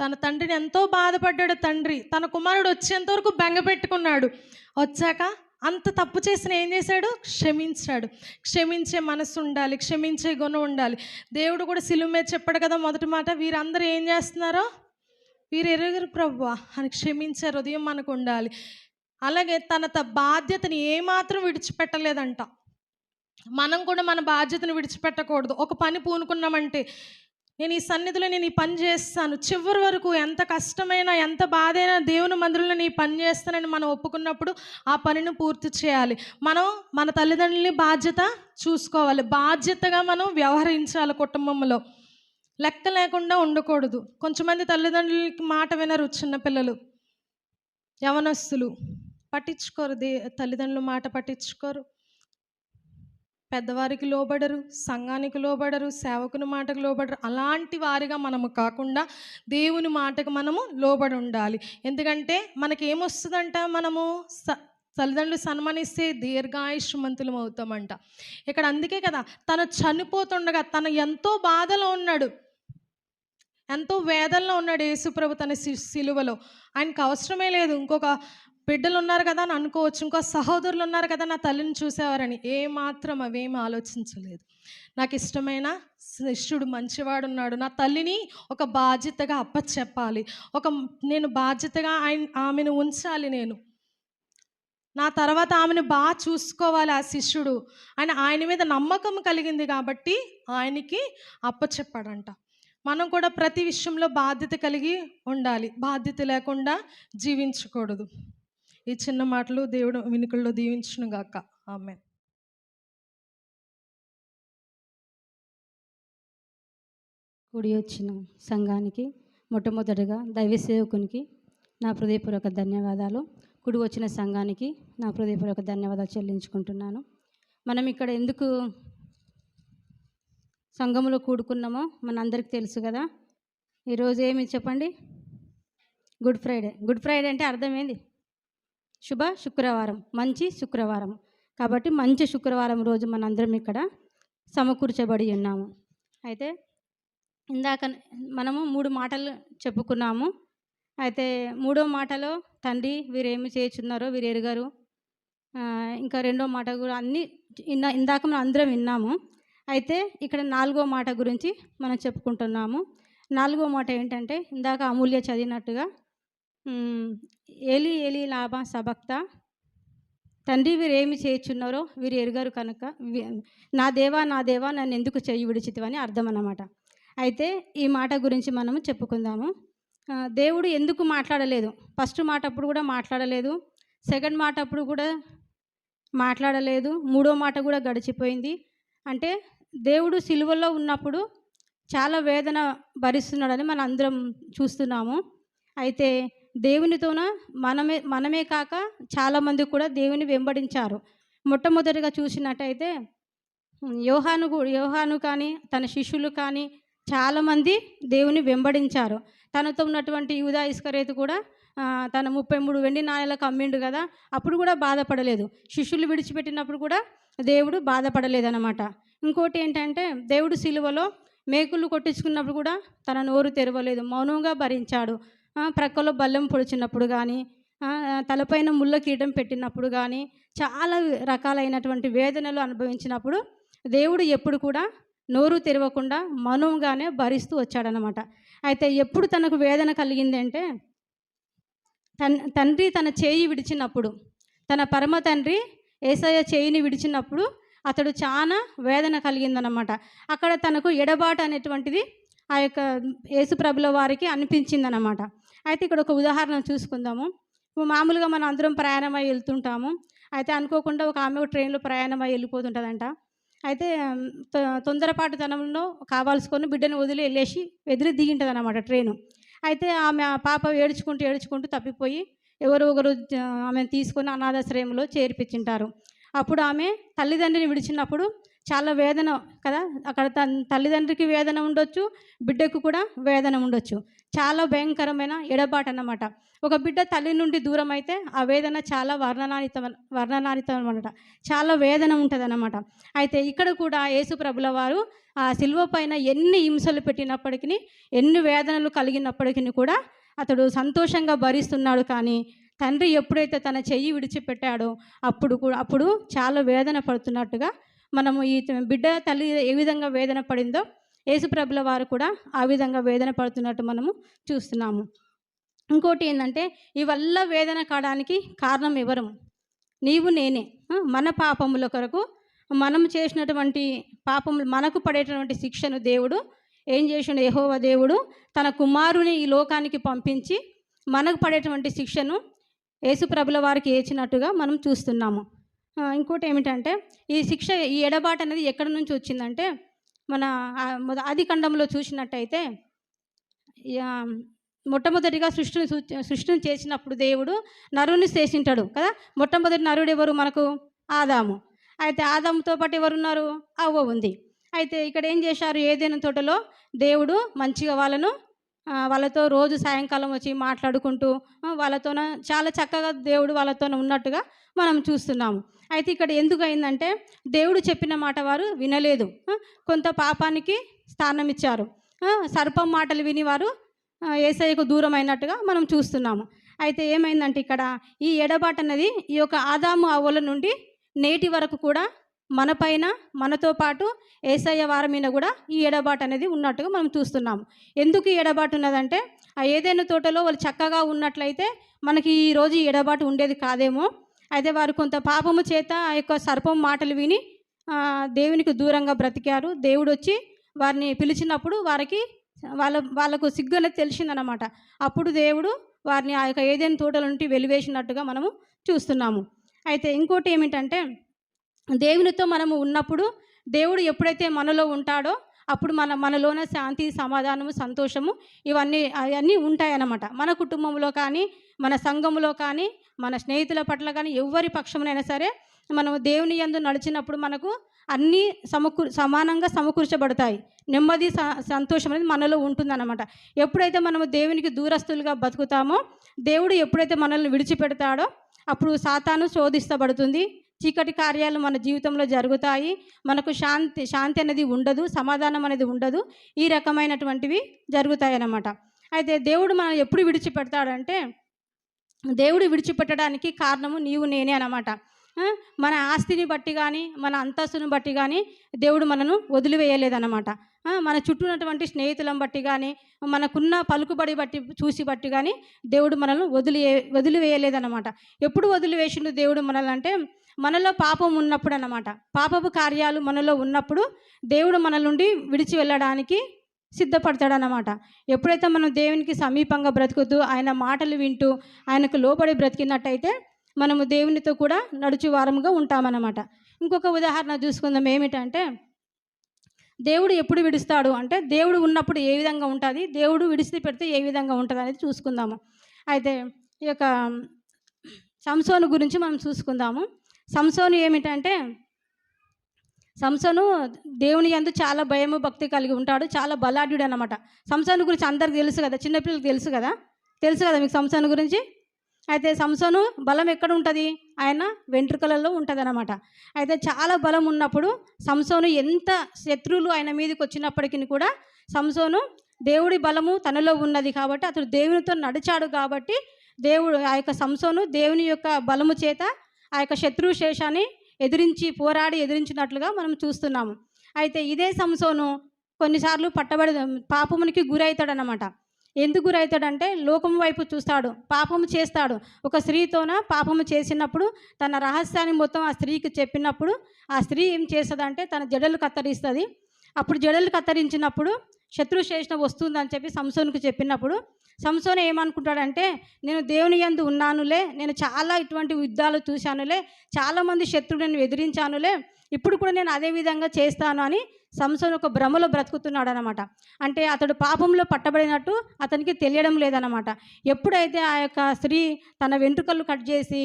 Speaker 3: తన తండ్రిని ఎంతో బాధపడ్డాడు తండ్రి. తన కుమారుడు వచ్చేంతవరకు బెంగ పెట్టుకున్నాడు. వచ్చాక అంత తప్పు చేసిన ఏం చేశాడు? క్షమించాడు. క్షమించే మనసు ఉండాలి, క్షమించే గుణం ఉండాలి. దేవుడు కూడా సిలువ మీద చెప్పాడు కదా మొదటి మాట, వీరందరూ ఏం చేస్తున్నారో వీరు ఎరుగరు ప్రభువా అని క్షమించే హృదయం మనకు ఉండాలి. అలాగే తన బాధ్యతని ఏమాత్రం విడిచిపెట్టలేదంట. మనం కూడా మన బాధ్యతను విడిచిపెట్టకూడదు. ఒక పని పూనుకున్నామంటే నేను ఈ సన్నిధిలో నేను ఈ పని చేస్తాను, చివరి వరకు ఎంత కష్టమైనా ఎంత బాధైనా దేవుని మందిరంలో నేను ఈ పని చేస్తానని మనం ఒప్పుకున్నప్పుడు ఆ పనిని పూర్తి చేయాలి. మనం మన తల్లిదండ్రులని బాధ్యత చూసుకోవాలి, బాధ్యతగా మనం వ్యవహరించాలి. కుటుంబంలో లెక్క లేకుండా ఉండకూడదు. కొంచెమంది తల్లిదండ్రులకి మాట వినరు, చిన్నపిల్లలు, యవనస్తులు పట్టించుకోరు, తల్లిదండ్రుల మాట పట్టించుకోరు, పెద్దవారికి లోబడరు, సంఘానికి లోబడరు, సేవకుని మాటకు లోబడరు. అలాంటి వారిగా మనము కాకుండా దేవుని మాటకు మనము లోబడి ఉండాలి. ఎందుకంటే మనకి ఏమొస్తుందంట, మనము తల్లిదండ్రులు సన్మానిస్తే దీర్ఘాయుష్మంతులం అవుతామంట. ఇక్కడ అందుకే కదా తను చనిపోతుండగా తను ఎంతో బాధలో ఉన్నాడు, ఎంతో వేదనలో ఉన్నాడు యేసుప్రభు తన సిలువలో. ఆయనకు అవసరమే లేదు ఇంకొక బిడ్డలు ఉన్నారు కదా అని అనుకోవచ్చు, ఇంకో సహోదరులు ఉన్నారు కదా నా తల్లిని చూసేవారని. ఏమాత్రం అవేమి ఆలోచించలేదు. నాకు ఇష్టమైన శిష్యుడు మంచివాడు ఉన్నాడు, నా తల్లిని ఒక బాధ్యతగా అప్పచెప్పాలి, నేను బాధ్యతగా ఆమెను ఉంచాలి, నేను నా తర్వాత ఆమెను బాగా చూసుకోవాలి ఆ శిష్యుడు అని ఆయన మీద నమ్మకం కలిగింది కాబట్టి ఆయనకి అప్పచెప్పాడంట. మనం కూడా ప్రతి విషయంలో బాధ్యత కలిగి ఉండాలి, బాధ్యత లేకుండా జీవించకూడదు. ఈ చిన్న మాటలు దేవుడు వినుకల్లో దీవించును గాక. ఆమేన్.
Speaker 4: కూడి వచ్చిన సంఘానికి మొట్టమొదటిగా దైవ సేవకునికి నా హృదయపూర్వక ధన్యవాదాలు. కూడి వచ్చిన సంఘానికి నా హృదయపూర్వక ధన్యవాదాలు చెల్లించుకుంటున్నాను. మనం ఇక్కడ ఎందుకు సంఘంలో కూడుకున్నామో మనందరికీ తెలుసు కదా. ఈరోజు ఏమి చెప్పండి, గుడ్ ఫ్రైడే. గుడ్ ఫ్రైడే అంటే అర్థం ఏంది? శుభ శుక్రవారం, మంచి శుక్రవారం. కాబట్టి మంచి శుక్రవారం రోజు మనందరం ఇక్కడ సమకూర్చబడి ఉన్నాము. అయితే ఇందాక మనము 3 మాటలు చెప్పుకున్నాము. అయితే 3వ మాటలో తండ్రి వీరేమి చేయుచున్నారో వీరు ఎరుగరు, ఇంకా 2వ మాట కూడా అన్నీ ఇందాక మనం అందరం విన్నాము. అయితే ఇక్కడ 4వ మాట గురించి మనం చెప్పుకుంటున్నాము. 4వ మాట ఏంటంటే ఇందాక అమూల్య చదివినట్టుగా ఏలి ఏలి లాభ సబక్త, తండ్రి వీరేమి చేయుచున్నారో వీరు ఎరుగరు కనుక నా దేవా నన్ను ఎందుకు చెయ్యి విడిచితివని అర్థం అన్నమాట. అయితే ఈ మాట గురించి మనము చెప్పుకుందాము. దేవుడు ఎందుకు మాట్లాడలేదు? ఫస్ట్ మాట అప్పుడు కూడా మాట్లాడలేదు, సెకండ్ మాట అప్పుడు కూడా మాట్లాడలేదు, 3వ మాట కూడా గడిచిపోయింది. అంటే దేవుడు సిలువలో ఉన్నప్పుడు చాలా వేదన భరిస్తున్నాడని మనం అందరం చూస్తున్నాము. అయితే దేవునితోన మనమే కాక చాలామంది కూడా దేవుని వెంబడించారు. మొట్టమొదటిగా చూసినట్టయితే యోహాను కానీ తన శిష్యులు కానీ చాలామంది దేవుని వెంబడించారు. తనతో ఉన్నటువంటి యూదా ఇస్కరియోతు కూడా తన 33 వెండి నాణేలకు అమ్మిండు కదా, అప్పుడు కూడా బాధపడలేదు. శిష్యులు విడిచిపెట్టినప్పుడు కూడా దేవుడు బాధపడలేదన్నమాట. ఇంకోటి ఏంటంటే దేవుడు సిలువలో మేకులు కొట్టించుకున్నప్పుడు కూడా తన నోరు తెరవలేదు, మౌనంగా భరించాడు. ప్రక్కలో బల్లెం పొడిచినప్పుడు కానీ, తలపైన ముళ్ళ కీటం పెట్టినప్పుడు కానీ, చాలా రకాలైనటువంటి వేదనలు అనుభవించినప్పుడు దేవుడు ఎప్పుడు కూడా నోరు తెరవకుండా మౌనంగానే భరిస్తూ వచ్చాడనమాట. అయితే ఎప్పుడు తనకు వేదన కలిగింది అంటే తండ్రి తన చేయి విడిచినప్పుడు, తన పరమ తండ్రి యేసయ్య చేయిని విడిచినప్పుడు అతడు చాలా వేదన కలిగిందనమాట. అక్కడ తనకు ఎడబాటు అనేటువంటిది ఆ యొక్క యేసుప్రభుల వారికి అనిపించిందనమాట. అయితే ఇక్కడ ఒక ఉదాహరణ చూసుకుందాము. మామూలుగా మనం అందరం ప్రయాణమై వెళ్తుంటాము. అయితే అనుకోకుండా ఒక ఆమె ట్రైన్లో ప్రయాణమై వెళ్ళిపోతుంటుందంట. అయితే తొందరపాటుతనంలో కావాల్సుకొని బిడ్డను వదిలి వెళ్ళేసి ఎదురు దిగింటుంది అనమాట ట్రైను. అయితే ఆమె పాప ఏడ్చుకుంటూ తప్పిపోయి ఎవరో ఒకరు ఆమెను తీసుకొని అనాథాశ్రయంలో చేర్పించింటారు. అప్పుడు ఆమె తల్లిదండ్రిని విడిచినప్పుడు చాలా వేదన కదా, అక్కడ తల్లిదండ్రికి వేదన ఉండొచ్చు, బిడ్డకు కూడా వేదన ఉండొచ్చు. చాలా భయంకరమైన ఎడబాటు అన్నమాట. ఒక బిడ్డ తల్లి నుండి దూరం అయితే ఆ వేదన చాలా వర్ణనాతీతం అనమాట, చాలా వేదన ఉంటుంది అన్నమాట. అయితే ఇక్కడ కూడా యేసుప్రభుల వారు ఆ సిలువ పైన ఎన్ని హింసలు పెట్టినప్పటికీ, ఎన్ని వేదనలు కలిగినప్పటికీ కూడా అతడు సంతోషంగా భరిస్తున్నాడు. కానీ తండ్రి ఎప్పుడైతే తన చెయ్యి విడిచిపెట్టాడో అప్పుడు చాలా వేదన పడుతున్నట్టుగా మనము ఈ బిడ్డ తల్లి ఏ విధంగా వేదన పడిందో యేసుప్రభుల వారు కూడా ఆ విధంగా వేదన పడుతున్నట్టు మనము చూస్తున్నాము. ఇంకోటి ఏంటంటే ఇవల్ల వేదన కావడానికి కారణం ఎవరు? నీవు నేనే. మన పాపముల కొరకు మనం చేసినటువంటి పాపములు మనకు పడేటటువంటి శిక్షను దేవుడు ఏం చేసిండు? యెహోవా దేవుడు తన కుమారుని ఈ లోకానికి పంపించి మనకు పడేటువంటి శిక్షను యేసుప్రభుల వారికి ఏచినట్టుగా మనం చూస్తున్నాము. ఇంకోటి ఏమిటంటే ఈ శిక్ష, ఈ ఎడబాటు అనేది ఎక్కడి నుంచి వచ్చిందంటే మన ఆది ఖండంలో చూసినట్టయితే మొట్టమొదటిగా సృష్టిని చేసినప్పుడు దేవుడు నరుని చేసింటాడు కదా. మొట్టమొదటి నరుడు ఎవరు? మనకు ఆదాము. అయితే ఆదాముతో పాటు ఎవరున్నారు? అవ్వ ఉంది. అయితే ఇక్కడ ఏం చేశారు? ఏదైనా తోటలో దేవుడు మంచిగా వాళ్ళతో రోజు సాయంకాలం వచ్చి మాట్లాడుకుంటూ వాళ్ళతోన చాలా చక్కగా దేవుడు వాళ్ళతోనే ఉన్నట్టుగా మనం చూస్తున్నాము. అయితే ఇక్కడ ఎందుకు అయిందంటే దేవుడు చెప్పిన మాట వారు వినలేదు. కొంత పాపానికి స్థానం ఇచ్చారు. సర్పం మాటలు విని వారు యేసయ్యకు దూరం అయినట్టుగా మనం చూస్తున్నాము. అయితే ఏమైందంటే ఇక్కడ ఈ ఎడబాటు అన్నది ఈ యొక్క ఆదాము అవ్వల నుండి నేటి వరకు కూడా మనపైన, మనతో పాటు యేసయ్య వారి మీద కూడా ఈ ఎడబాటు అనేది ఉన్నట్టుగా మనం చూస్తున్నాము. ఎందుకు ఈ ఎడబాటు ఉన్నదంటే ఆ ఏదైనా తోటలో వాళ్ళు చక్కగా ఉన్నట్లయితే మనకి ఈరోజు ఈ ఎడబాటు ఉండేది కాదేమో. అయితే వారు కొంత పాపము చేత ఆ యొక్క సర్పం మాటలు విని దేవునికి దూరంగా బ్రతికారు. దేవుడు వచ్చి వారిని పిలిచినప్పుడు వాళ్ళకు సిగ్గు అనేది తెలిసిందనమాట. అప్పుడు దేవుడు వారిని ఆ యొక్క ఏదైనా తోటల నుండి వెలివేసినట్టుగా మనము చూస్తున్నాము. అయితే ఇంకోటి ఏమిటంటే దేవునితో మనము ఉన్నప్పుడు దేవుడు ఎప్పుడైతే మనలో ఉంటాడో అప్పుడు మనలోన శాంతి, సమాధానము, సంతోషము అవన్నీ ఉంటాయన్నమాట. మన కుటుంబంలో కానీ, మన సంఘంలో కానీ, మన స్నేహితుల పట్ల కానీ, ఎవరి పక్షమునైనా సరే మనం దేవుని యందు నడిచినప్పుడు మనకు అన్నీ సమానంగా సమకూర్చబడతాయి. నెమ్మది, సంతోషం అనేది మనలో ఉంటుందన్నమాట. ఎప్పుడైతే మనము దేవునికి దూరస్తులుగా బతుకుతామో, దేవుడు ఎప్పుడైతే మనల్ని విడిచిపెడతాడో అప్పుడు సాతాను శోధిస్తబడుతుంది. చీకటి కార్యాలు మన జీవితంలో జరుగుతాయి. మనకు శాంతి అనేది ఉండదు, సమాధానం అనేది ఉండదు. ఈ రకమైనటువంటివి జరుగుతాయి అన్నమాట. అయితే దేవుడు మనం ఎప్పుడు విడిచిపెడతాడంటే దేవుడు విడిచిపెట్టడానికి కారణము నీవు నేనే అన్నమాట. మన ఆస్తిని బట్టి కానీ, మన అంతస్తుని బట్టి కానీ దేవుడు మనను వదిలివేయలేదన్నమాట. మన చుట్టూ ఉన్నటువంటి స్నేహితులను బట్టి కానీ, మనకున్న పలుకుబడి బట్టి కానీ దేవుడు మనల్ని వదిలివేయలేదన్నమాట. ఎప్పుడు వదిలివేసిండు దేవుడు మనల్ని అంటే మనలో పాపం ఉన్నప్పుడు అన్నమాట. పాపపు కార్యాలు మనలో ఉన్నప్పుడు దేవుడు మన నుండి విడిచి వెళ్ళడానికి సిద్ధపడతాడన్నమాట. ఎప్పుడైతే మనం దేవునికి సమీపంగా బ్రతుకుతూ ఆయన మాటలు వింటూ ఆయనకు లోబడి బ్రతికినట్టయితే మనము దేవునితో కూడా నడుచు వారముగా ఉంటామన్నమాట. ఇంకొక ఉదాహరణ చూసుకుందాం. ఏమిటంటే దేవుడు ఎప్పుడు విడుస్తాడు అంటే దేవుడు ఉన్నప్పుడు ఏ విధంగా ఉంటుంది, దేవుడు విడిచి పెడితే ఏ విధంగా ఉంటుంది అనేది చూసుకుందాము. అయితే ఈ యొక్క సంసోను గురించి మనం చూసుకుందాము. సంసోను ఏమిటంటే సంసోను దేవుని యందు చాలా భయము, భక్తి కలిగి ఉంటాడు. చాలా బలాఢ్యుడు అన్నమాట. సంసోను గురించి అందరికి తెలుసు కదా, చిన్నపిల్లలకు తెలుసు కదా మీకు సంసోను గురించి. అయితే సంసోను బలం ఎక్కడ ఉంటుంది? ఆయన వెంట్రుకలలో ఉంటుంది అన్నమాట. అయితే చాలా బలం ఉన్నప్పుడు సంసోను ఎంత శత్రువులు ఆయన మీదకి వచ్చినప్పటికీ కూడా సంసోను దేవుడి బలము తనలో ఉన్నది కాబట్టి అతడు దేవునితో నడిచాడు కాబట్టి దేవుడు ఆ యొక్క సంసోను దేవుని యొక్క బలము చేత ఆ యొక్క శత్రువు శేషాన్ని ఎదిరించినట్లుగా మనం చూస్తున్నాము. అయితే ఇదే సంసోను కొన్నిసార్లు పాపమునికి గురవుతాడనమాట. ఎందుకు గురవుతాడంటే లోకం వైపు చూస్తాడు, పాపము చేస్తాడు. ఒక స్త్రీతోన పాపము చేసినప్పుడు తన రహస్యాన్ని మొత్తం ఆ స్త్రీకి చెప్పినప్పుడు ఆ స్త్రీ ఏం చేస్తుందంటే తన జడలు కత్తరిస్తుంది. అప్పుడు జడలు కత్తరించినప్పుడు శత్రుశేషణ వస్తుందని చెప్పి సంసోనుకు చెప్పినప్పుడు సంసోను ఏమనుకుంటాడంటే నేను దేవుని యందు ఉన్నానులే, నేను చాలా ఇటువంటి యుద్ధాలు చూశానులే, చాలామంది శత్రువులు నేను ఎదిరించానులే, ఇప్పుడు కూడా నేను అదే విధంగా చేస్తాను అని సంసోను ఒక భ్రమలో బ్రతుకుతున్నాడు అనమాట. అంటే అతడు పాపంలో పట్టబడినట్టు అతనికి తెలియడం లేదనమాట. ఎప్పుడైతే ఆ యొక్క స్త్రీ తన వెంట్రుకలు కట్ చేసి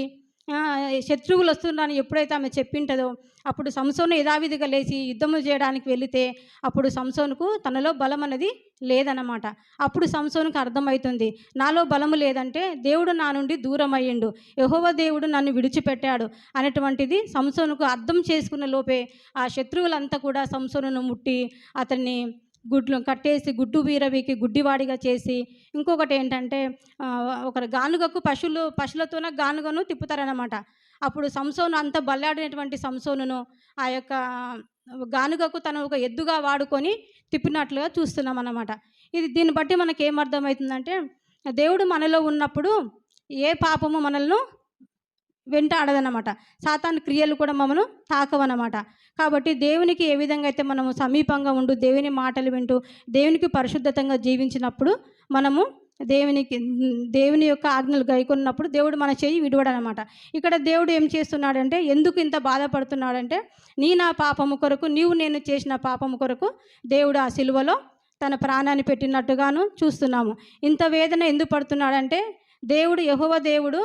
Speaker 4: శత్రువులు వస్తున్నారని ఎప్పుడైతే ఆమె చెప్పింటదో అప్పుడు సంసోను యథావిధిగా లేచి యుద్ధము చేయడానికి వెళితే అప్పుడు సంసోనుకు తనలో బలం అనేది లేదన్నమాట. అప్పుడు సంసోనుకు అర్థమవుతుంది, నాలో బలము లేదంటే దేవుడు నా నుండి దూరం అయ్యిండు, యెహోవా దేవుడు నన్ను విడిచిపెట్టాడు అనేటువంటిది సంసోనుకు అర్థం చేసుకున్న లోపే ఆ శత్రువులంతా కూడా సంసోనును ముట్టి అతన్ని గుడ్లు కట్టేసి గుడ్డు వీరవికి గుడ్డివాడిగా చేసి ఇంకొకటి ఏంటంటే ఒక గానుగకు పశువులతోన గానుగను తిప్పుతారనమాట. అప్పుడు సంసోను అంత బల్లాడినటువంటి సంసోనును ఆ యొక్క గానుగకు తను ఒక ఎద్దుగా వాడుకొని తిప్పినట్లుగా చూస్తున్నాం అన్నమాట. దీన్ని బట్టి మనకి ఏమర్థమవుతుందంటే దేవుడు మనలో ఉన్నప్పుడు ఏ పాపము మనల్ని వెంటాడదన్నమాట. సాతాను క్రియలు కూడా మమ్మను తాకవన్నమాట. కాబట్టి దేవునికి ఏ విధంగా అయితే మనము సమీపంగా ఉంటూ దేవుని మాటలు వింటూ దేవునికి పరిశుద్ధతంగా జీవించినప్పుడు మనము దేవుని యొక్క ఆజ్ఞలు గైకొన్నప్పుడు దేవుడు మన చెయ్యి విడవడనమాట. ఇక్కడ దేవుడు ఏం చేస్తున్నాడంటే, ఎందుకు ఇంత బాధపడుతున్నాడంటే, నా పాపము కొరకు నేను చేసిన పాపము కొరకు దేవుడు ఆ సిలువలో తన ప్రాణాన్ని పెట్టినట్టుగాను చూస్తున్నాము. ఇంత వేదన ఎందుకు పడుతున్నాడంటే, దేవుడు యెహోవా దేవుడు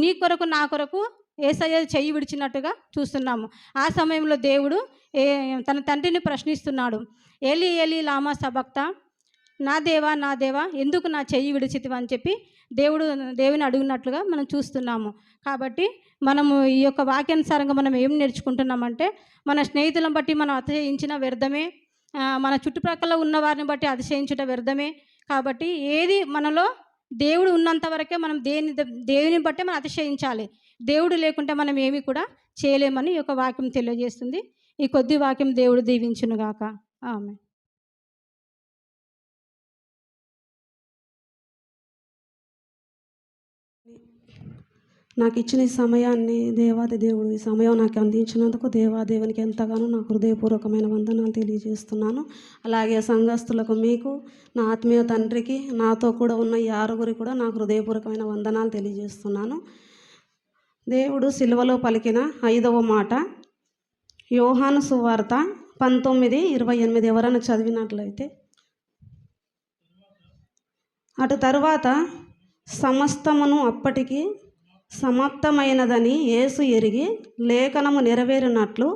Speaker 4: నీ కొరకు నా కొరకు యేసయ్య చెయ్యి విడిచినట్టుగా చూస్తున్నాము. ఆ సమయంలో దేవుడు తన తండ్రిని ప్రశ్నిస్తున్నాడు, ఏలి ఏలి లామా సబక్తా, నా దేవా ఎందుకు నా చెయ్యి విడిచితివి అని చెప్పి దేవుని అడిగినట్లుగా మనం చూస్తున్నాము. కాబట్టి మనము ఈ యొక్క వాక్యానుసారంగా మనం ఏం నేర్చుకుంటున్నామంటే, మన స్నేహితులను బట్టి మనం అతిశయించిన వ్యర్థమే, మన చుట్టుప్రక్కల ఉన్న వారిని బట్టి అతిశయించుట వ్యర్థమే. కాబట్టి ఏది మనలో దేవుడు ఉన్నంత వరకే మనం దేవుని బట్టే మనం అతిశయించాలి. దేవుడు లేకుంటే మనం ఏమి కూడా చేయలేమని ఈ యొక్క వాక్యం తెలియజేస్తుంది. ఈ కొద్ది వాక్యం దేవుడు దీవించునుగాక. ఆమేన్.
Speaker 5: నాకు ఇచ్చిన ఈ సమయాన్ని దేవాది దేవుడు ఈ సమయం నాకు అందించినందుకు దేవాదేవునికి ఎంతగానో నా హృదయపూర్వకమైన వందనాలు తెలియజేస్తున్నాను. అలాగే సంఘస్థులకు, మీకు, నా ఆత్మీయ తండ్రికి, నాతో కూడా ఉన్న ఈ ఆరుగురికి కూడా నా హృదయపూర్వకమైన వందనాలు తెలియజేస్తున్నాను. దేవుడు సిలువలో పలికిన 5వ మాట యోహాను సువార్త 19:28 ఎవరైనా చదివినట్లయితే, అటు తరువాత సమస్తమును అప్పటికి సమాప్తమైనదని యేసు ఎరిగి లేఖనము నెరవేరినట్లు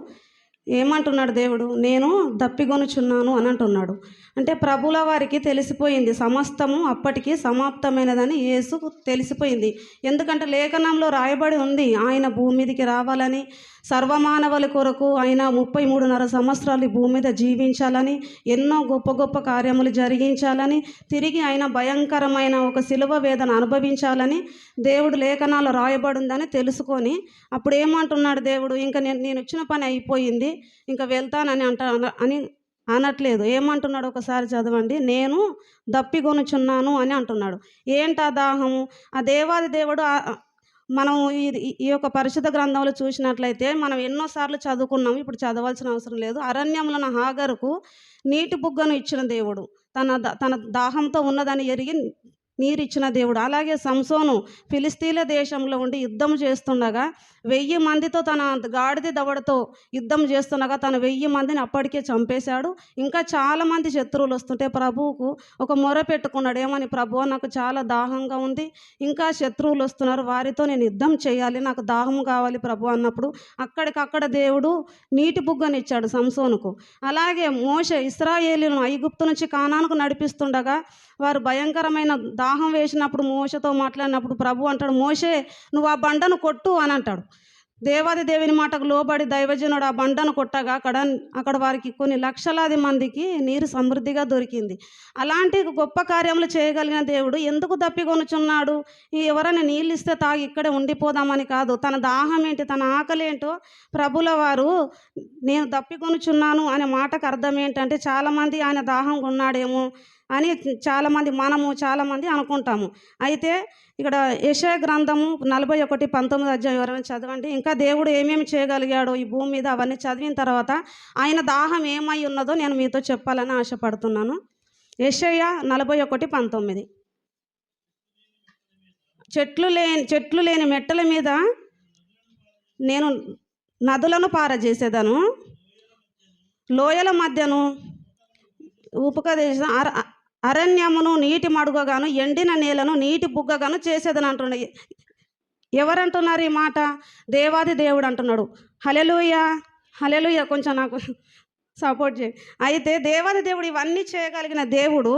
Speaker 5: ఏమంటున్నాడు దేవుడు, నేను దప్పిగొనుచున్నాను అని అంటున్నాడు. అంటే ప్రభుల వారికి తెలిసిపోయింది సమస్తము అప్పటికి సమాప్తమైనదని యేసుకు తెలిసిపోయింది. ఎందుకంటే లేఖనంలో రాయబడి ఉంది, ఆయన భూమి మీదకి రావాలని, సర్వమానవుల కొరకు ఆయన 33.5 సంవత్సరాలు భూమి మీద జీవించాలని, ఎన్నో గొప్ప గొప్ప కార్యములు జరిగించాలని, తిరిగి ఆయన భయంకరమైన ఒక శిలువ వేదన అనుభవించాలని దేవుడు లేఖనాలు రాయబడి ఉందని తెలుసుకొని అప్పుడు ఏమంటున్నాడు దేవుడు, ఇంకా నేను వచ్చిన పని అయిపోయింది, ఇంకా వెళ్తానని అని అనట్లేదు. ఏమంటున్నాడు ఒకసారి చదవండి, నేను దప్పిగొనుచున్నాను అని అంటున్నాడు. ఏంటా దాహము? ఆ దేవాది దేవుడు మనం ఈ యొక్క పరిశుద్ధ గ్రంథంలో చూసినట్లయితే మనం ఎన్నోసార్లు చదువుకున్నాము, ఇప్పుడు చదవాల్సిన అవసరం లేదు. అరణ్యంలో హాగరుకు నీటి బుగ్గను ఇచ్చిన దేవుడు, తన దాహంతో ఉన్నదని ఎరిగి నీరిచ్చిన దేవుడు. అలాగే సంసోను ఫిలిస్తీన్ల దేశంలో ఉండి యుద్ధం చేస్తుండగా 1000 మందితో తన గాడిద దవడతో యుద్ధం చేస్తుండగా తన 1000 మందిని అప్పటికే చంపేశాడు. ఇంకా చాలామంది శత్రువులు వస్తుంటే ప్రభువుకు ఒక మొర పెట్టుకున్నాడు, ఏమని, ప్రభువా నాకు చాలా దాహంగా ఉంది, ఇంకా శత్రువులు వస్తున్నారు, వారితో నేను యుద్ధం చేయాలి, నాకు దాహం కావాలి ప్రభు అన్నప్పుడు అక్కడికక్కడ దేవుడు నీటి బుగ్గని ఇచ్చాడు సంసోనుకు. అలాగే మోషే ఇశ్రాయేలీయులను ఐగుప్తు నుంచి కానానుకు నడిపిస్తుండగా వారు భయంకరమైన దాహం వేసినప్పుడు మోషతో మాట్లాడినప్పుడు ప్రభు అంటాడు, మోషే నువ్వు ఆ బండను కొట్టు అని అంటాడు. దేవాది దేవుని మాటకు లోబడి దైవజనుడు ఆ బండను కొట్టగా అక్కడ వారికి కొన్ని లక్షలాది మందికి నీరు సమృద్ధిగా దొరికింది. అలాంటి గొప్ప కార్యములు చేయగలిగిన దేవుడు ఎందుకు దప్పికొనుచున్నాడు? ఎవరైనా నీళ్ళు ఇస్తే తాగి ఇక్కడే ఉండిపోదామని కాదు, తన దాహం ఏంటి, తన ఆకలి ఏంటో ప్రభుల వారు నేను దప్పికొనుచున్నాను అనే మాటకు అర్థం ఏంటంటే, చాలామంది ఆయన దాహం ఉన్నాడేమో అని చాలామంది అనుకుంటాము. అయితే ఇక్కడ యెషయా గ్రంథము 41:19 అధ్యాయం ఎవరైనా చదవండి. ఇంకా దేవుడు ఏమేమి చేయగలిగాడో ఈ భూమి మీద అవన్నీ చదివిన తర్వాత ఆయన దాహం ఏమై ఉన్నదో నేను మీతో చెప్పాలని ఆశపడుతున్నాను. యెషయా 41:19 చెట్లు లేని మెట్టల మీద నేను నదులను పారజేసేదను, లోయల మధ్యను ఉపకదేశం అరణ్యమును నీటి మడుగగాను, ఎండిన నేలను నీటి బుగ్గగాను చేసేదని అంటున్నాడు. ఎవరంటున్నారు ఈ మాట? దేవాది దేవుడు అంటున్నాడు. హల్లెలూయా, హల్లెలూయా. కొంచెం నాకు సపోర్ట్ చేయి. అయితే దేవాది దేవుడు ఇవన్నీ చేయగలిగిన దేవుడు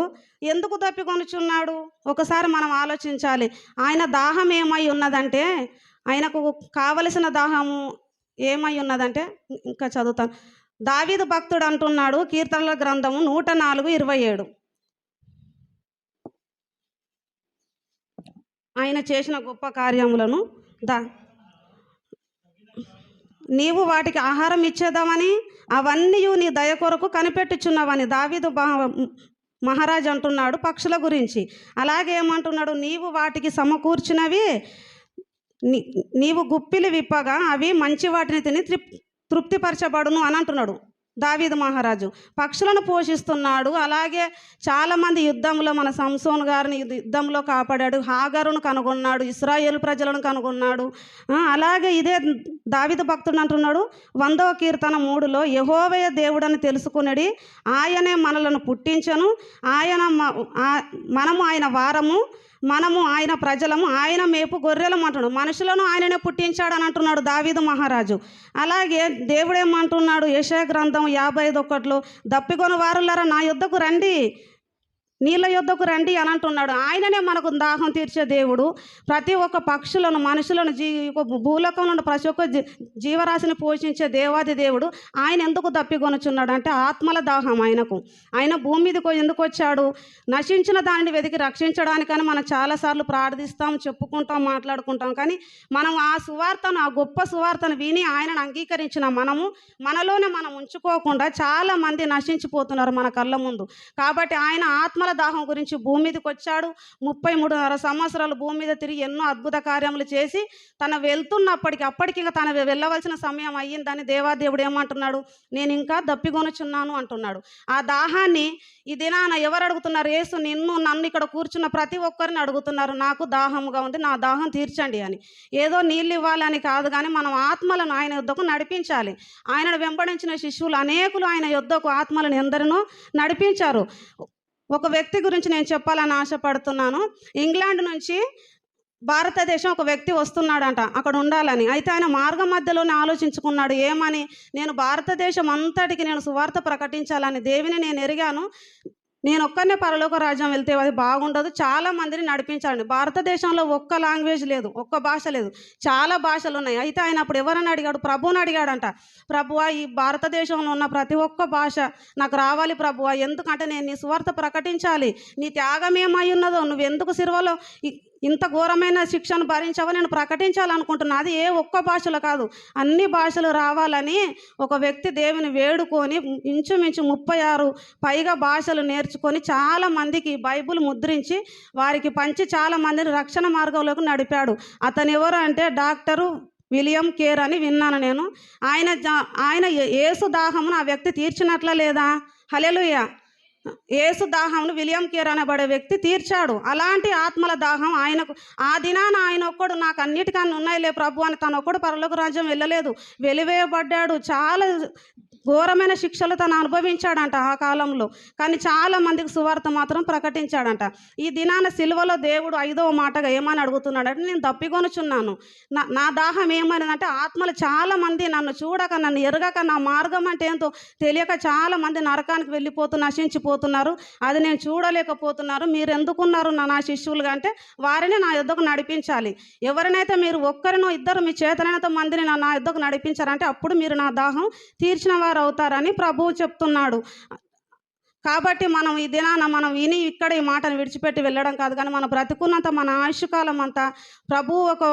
Speaker 5: ఎందుకు తప్పికొనుచున్నాడు? ఒకసారి మనం ఆలోచించాలి. ఆయన దాహం ఏమై ఉన్నదంటే, ఆయనకు కావలసిన దాహము ఏమై ఉన్నదంటే, ఇంకా చదువుతాను. దావీదు భక్తుడు అంటున్నాడు, కీర్తనల గ్రంథము 104:27, ఆయన చేసిన గొప్ప కార్యములను నీవు వాటికి ఆహారం ఇచ్చేదామని అవన్నీ నీ దయ కొరకు కనిపెట్టుచున్నావని దావీదు మహారాజు అంటున్నాడు పక్షుల గురించి. అలాగే ఏమంటున్నాడు, నీవు వాటికి సమకూర్చినవి నీవు గుప్పిలి విప్పగా అవి మంచి వాటిని తిని తృప్తిపరచబడును అని అంటున్నాడు దావీదు మహారాజు. పక్షులను పోషిస్తున్నాడు. అలాగే చాలామంది యుద్ధంలో మన సంసోన్ గారిని యుద్ధంలో కాపాడాడు, హాగరును కనుగొన్నాడు, ఇశ్రాయేలు ప్రజలను కనుగొన్నాడు. అలాగే ఇదే దావీదు భక్తుడు అంటున్నాడు 100వ కీర్తన 3లో, యెహోవా దేవుడని తెలుసుకునడి, ఆయనే మనలను పుట్టించను, మనము ఆయన వారము, మనము ఆయన ప్రజలము, ఆయన మేపు గొర్రెలం అంటున్నాడు. మనుషులను ఆయననే పుట్టించాడని అంటున్నాడు దావీదు మహారాజు. అలాగే దేవుడేమంటున్నాడు యెషయా గ్రంథం 55:1లో, దప్పిగొని వారులారా నా యొద్దకు రండి, నీళ్ళ యొద్దకు రండి అని అంటున్నాడు. ఆయననే మనకు దాహం తీర్చే దేవుడు. ప్రతి ఒక్క పక్షులను, మనుషులను, భూలోకంలో ప్రతి ఒక్క జీవరాశిని పోషించే దేవాది దేవుడు. ఆయన ఎందుకు దప్పికొనుచున్నాడు అంటే ఆత్మల దాహం ఆయనకు. ఆయన భూమి మీదకి ఎందుకు వచ్చాడు? నశించిన దానిని వెతికి రక్షించడానికని మనం చాలాసార్లు ప్రార్థిస్తాం, చెప్పుకుంటాం, మాట్లాడుకుంటాం. కానీ మనం ఆ సువార్తను, ఆ గొప్ప సువార్తను విని ఆయనను అంగీకరించిన మనలోనే మనం ఉంచుకోకుండా చాలామంది నశించిపోతున్నారు మన కళ్ళ ముందు. కాబట్టి ఆయన ఆత్మల దాహం గురించి భూమి మీదకి వచ్చాడు. 33.5 సంవత్సరాలు భూమి మీద తిరిగి ఎన్నో అద్భుత కార్యములు చేసి తను అప్పటికి తను వెళ్ళవలసిన సమయం అయ్యిందని దేవాదేవుడు ఏమంటున్నాడు, నేను ఇంకా దప్పికొనుచున్నాను అంటున్నాడు. ఆ దాహాన్ని ఈ దినాన ఎవరు అడుగుతున్నారు? యేసు నన్ను ఇక్కడ కూర్చున్న ప్రతి ఒక్కరిని అడుగుతున్నారు, నాకు దాహముగా ఉంది, నా దాహం తీర్చండి అని. ఏదో నీళ్ళు ఇవ్వాలని కాదు, కానీ మనం ఆత్మలను ఆయన యొద్దకు నడిపించాలి. ఆయనను వెంబడించిన శిష్యులు అనేకులు ఆయన యొద్దకు ఆత్మలను ఎందరినో నడిపించారు. ఒక వ్యక్తి గురించి నేను చెప్పాలని ఆశపడుతున్నాను. ఇంగ్లాండ్ నుంచి భారతదేశం ఒక వ్యక్తి వస్తున్నాడంట అక్కడ ఉండాలని. అయితే ఆయన మార్గం మధ్యలోనే ఆలోచించుకున్నాడు, ఏమని, నేను భారతదేశం అంతటికి నేను సువార్త ప్రకటించాలని దేవుని నేను ఎరిగాను, నేను ఒక్కనే పరలోక రాజ్యం వెళ్తే అది బాగుండదు, చాలా మందిని నడిపించాలండి. భారతదేశంలో ఒక్క లాంగ్వేజ్ లేదు, ఒక్క భాష లేదు, చాలా భాషలు ఉన్నాయి. అయితే ఆయన అప్పుడు ఎవరని అడిగాడు? ప్రభువుని అడిగాడంట. ప్రభువా, ఈ భారతదేశంలో ఉన్న ప్రతి ఒక్క భాష నాకు రావాలి ప్రభువా, ఎందుకంటే నేను నీ సువార్త ప్రకటించాలి, నీ త్యాగం ఏమై ఉన్నదో, నువ్వు ఎందుకు సిలువలో ఇంత ఘోరమైన శిక్షను భరించావో నేను ప్రకటించాలనుకుంటున్నా. అది ఏ ఒక్క భాషలో కాదు, అన్ని భాషలు రావాలని ఒక వ్యక్తి దేవుని వేడుకొని ఇంచుమించు 36 పైగా భాషలు నేర్చుకొని చాలామందికి బైబుల్ ముద్రించి వారికి పంచి చాలామందిని రక్షణ మార్గంలోకి నడిపాడు. అతను ఎవరు అంటే డాక్టరు విలియం కేర్ అని విన్నాను నేను. ఆయన యేసు దాహమును ఆ వ్యక్తి తీర్చినట్ల లేదా? హల్లెలూయా. యేసు దాహంను విలియం కేర్ అనబడే వ్యక్తి తీర్చాడు. అలాంటి ఆత్మల దాహం ఆయనకు. ఆ దినాన ఆయన ఒక్కడు నాకు అన్నిటికన్నా ఉన్నాయిలే ప్రభు అని తను ఒక్కడు పరలోక రాజ్యం వెళ్ళలేదు, వెలివేయబడ్డాడు. చాలా ఘోరమైన శిక్షలు తను అనుభవించాడంట ఆ కాలంలో. కానీ చాలా మందికి సువార్త మాత్రం ప్రకటించాడంట. ఈ దినాన సిలువలో దేవుడు 5వ మాటగా ఏమని అడుగుతున్నాడంటే, నేను దప్పికొనుచున్నాను, నా దాహం ఏమైనదంటే ఆత్మలు చాలామంది నన్ను చూడక, నన్ను ఎరగక, నా మార్గం అంటే ఏంటో తెలియక చాలామంది నరకానికి వెళ్ళిపోతూ నశించిపోతున్నారు. అది నేను చూడలేకపోతున్నారు. మీరు ఎందుకున్నారు నా శిష్యులుగా అంటే, వారిని నా యొద్దకు నడిపించాలి. ఎవరినైతే మీరు ఒక్కరినో ఇద్దరు మీ చేతనైనంత మందిని నా యొద్దకు నడిపించారంటే అప్పుడు మీరు నా దాహం తీర్చిన వారు అవుతారని ప్రభువు చెప్తున్నాడు. కాబట్టి మనం ఈ దినాన మనం విని ఇక్కడ ఈ మాటను విడిచిపెట్టి వెళ్ళడం కాదు, కానీ మనం బ్రతుకున్నంత మన ఆయుష్కాలం అంతా ప్రభువు ఒక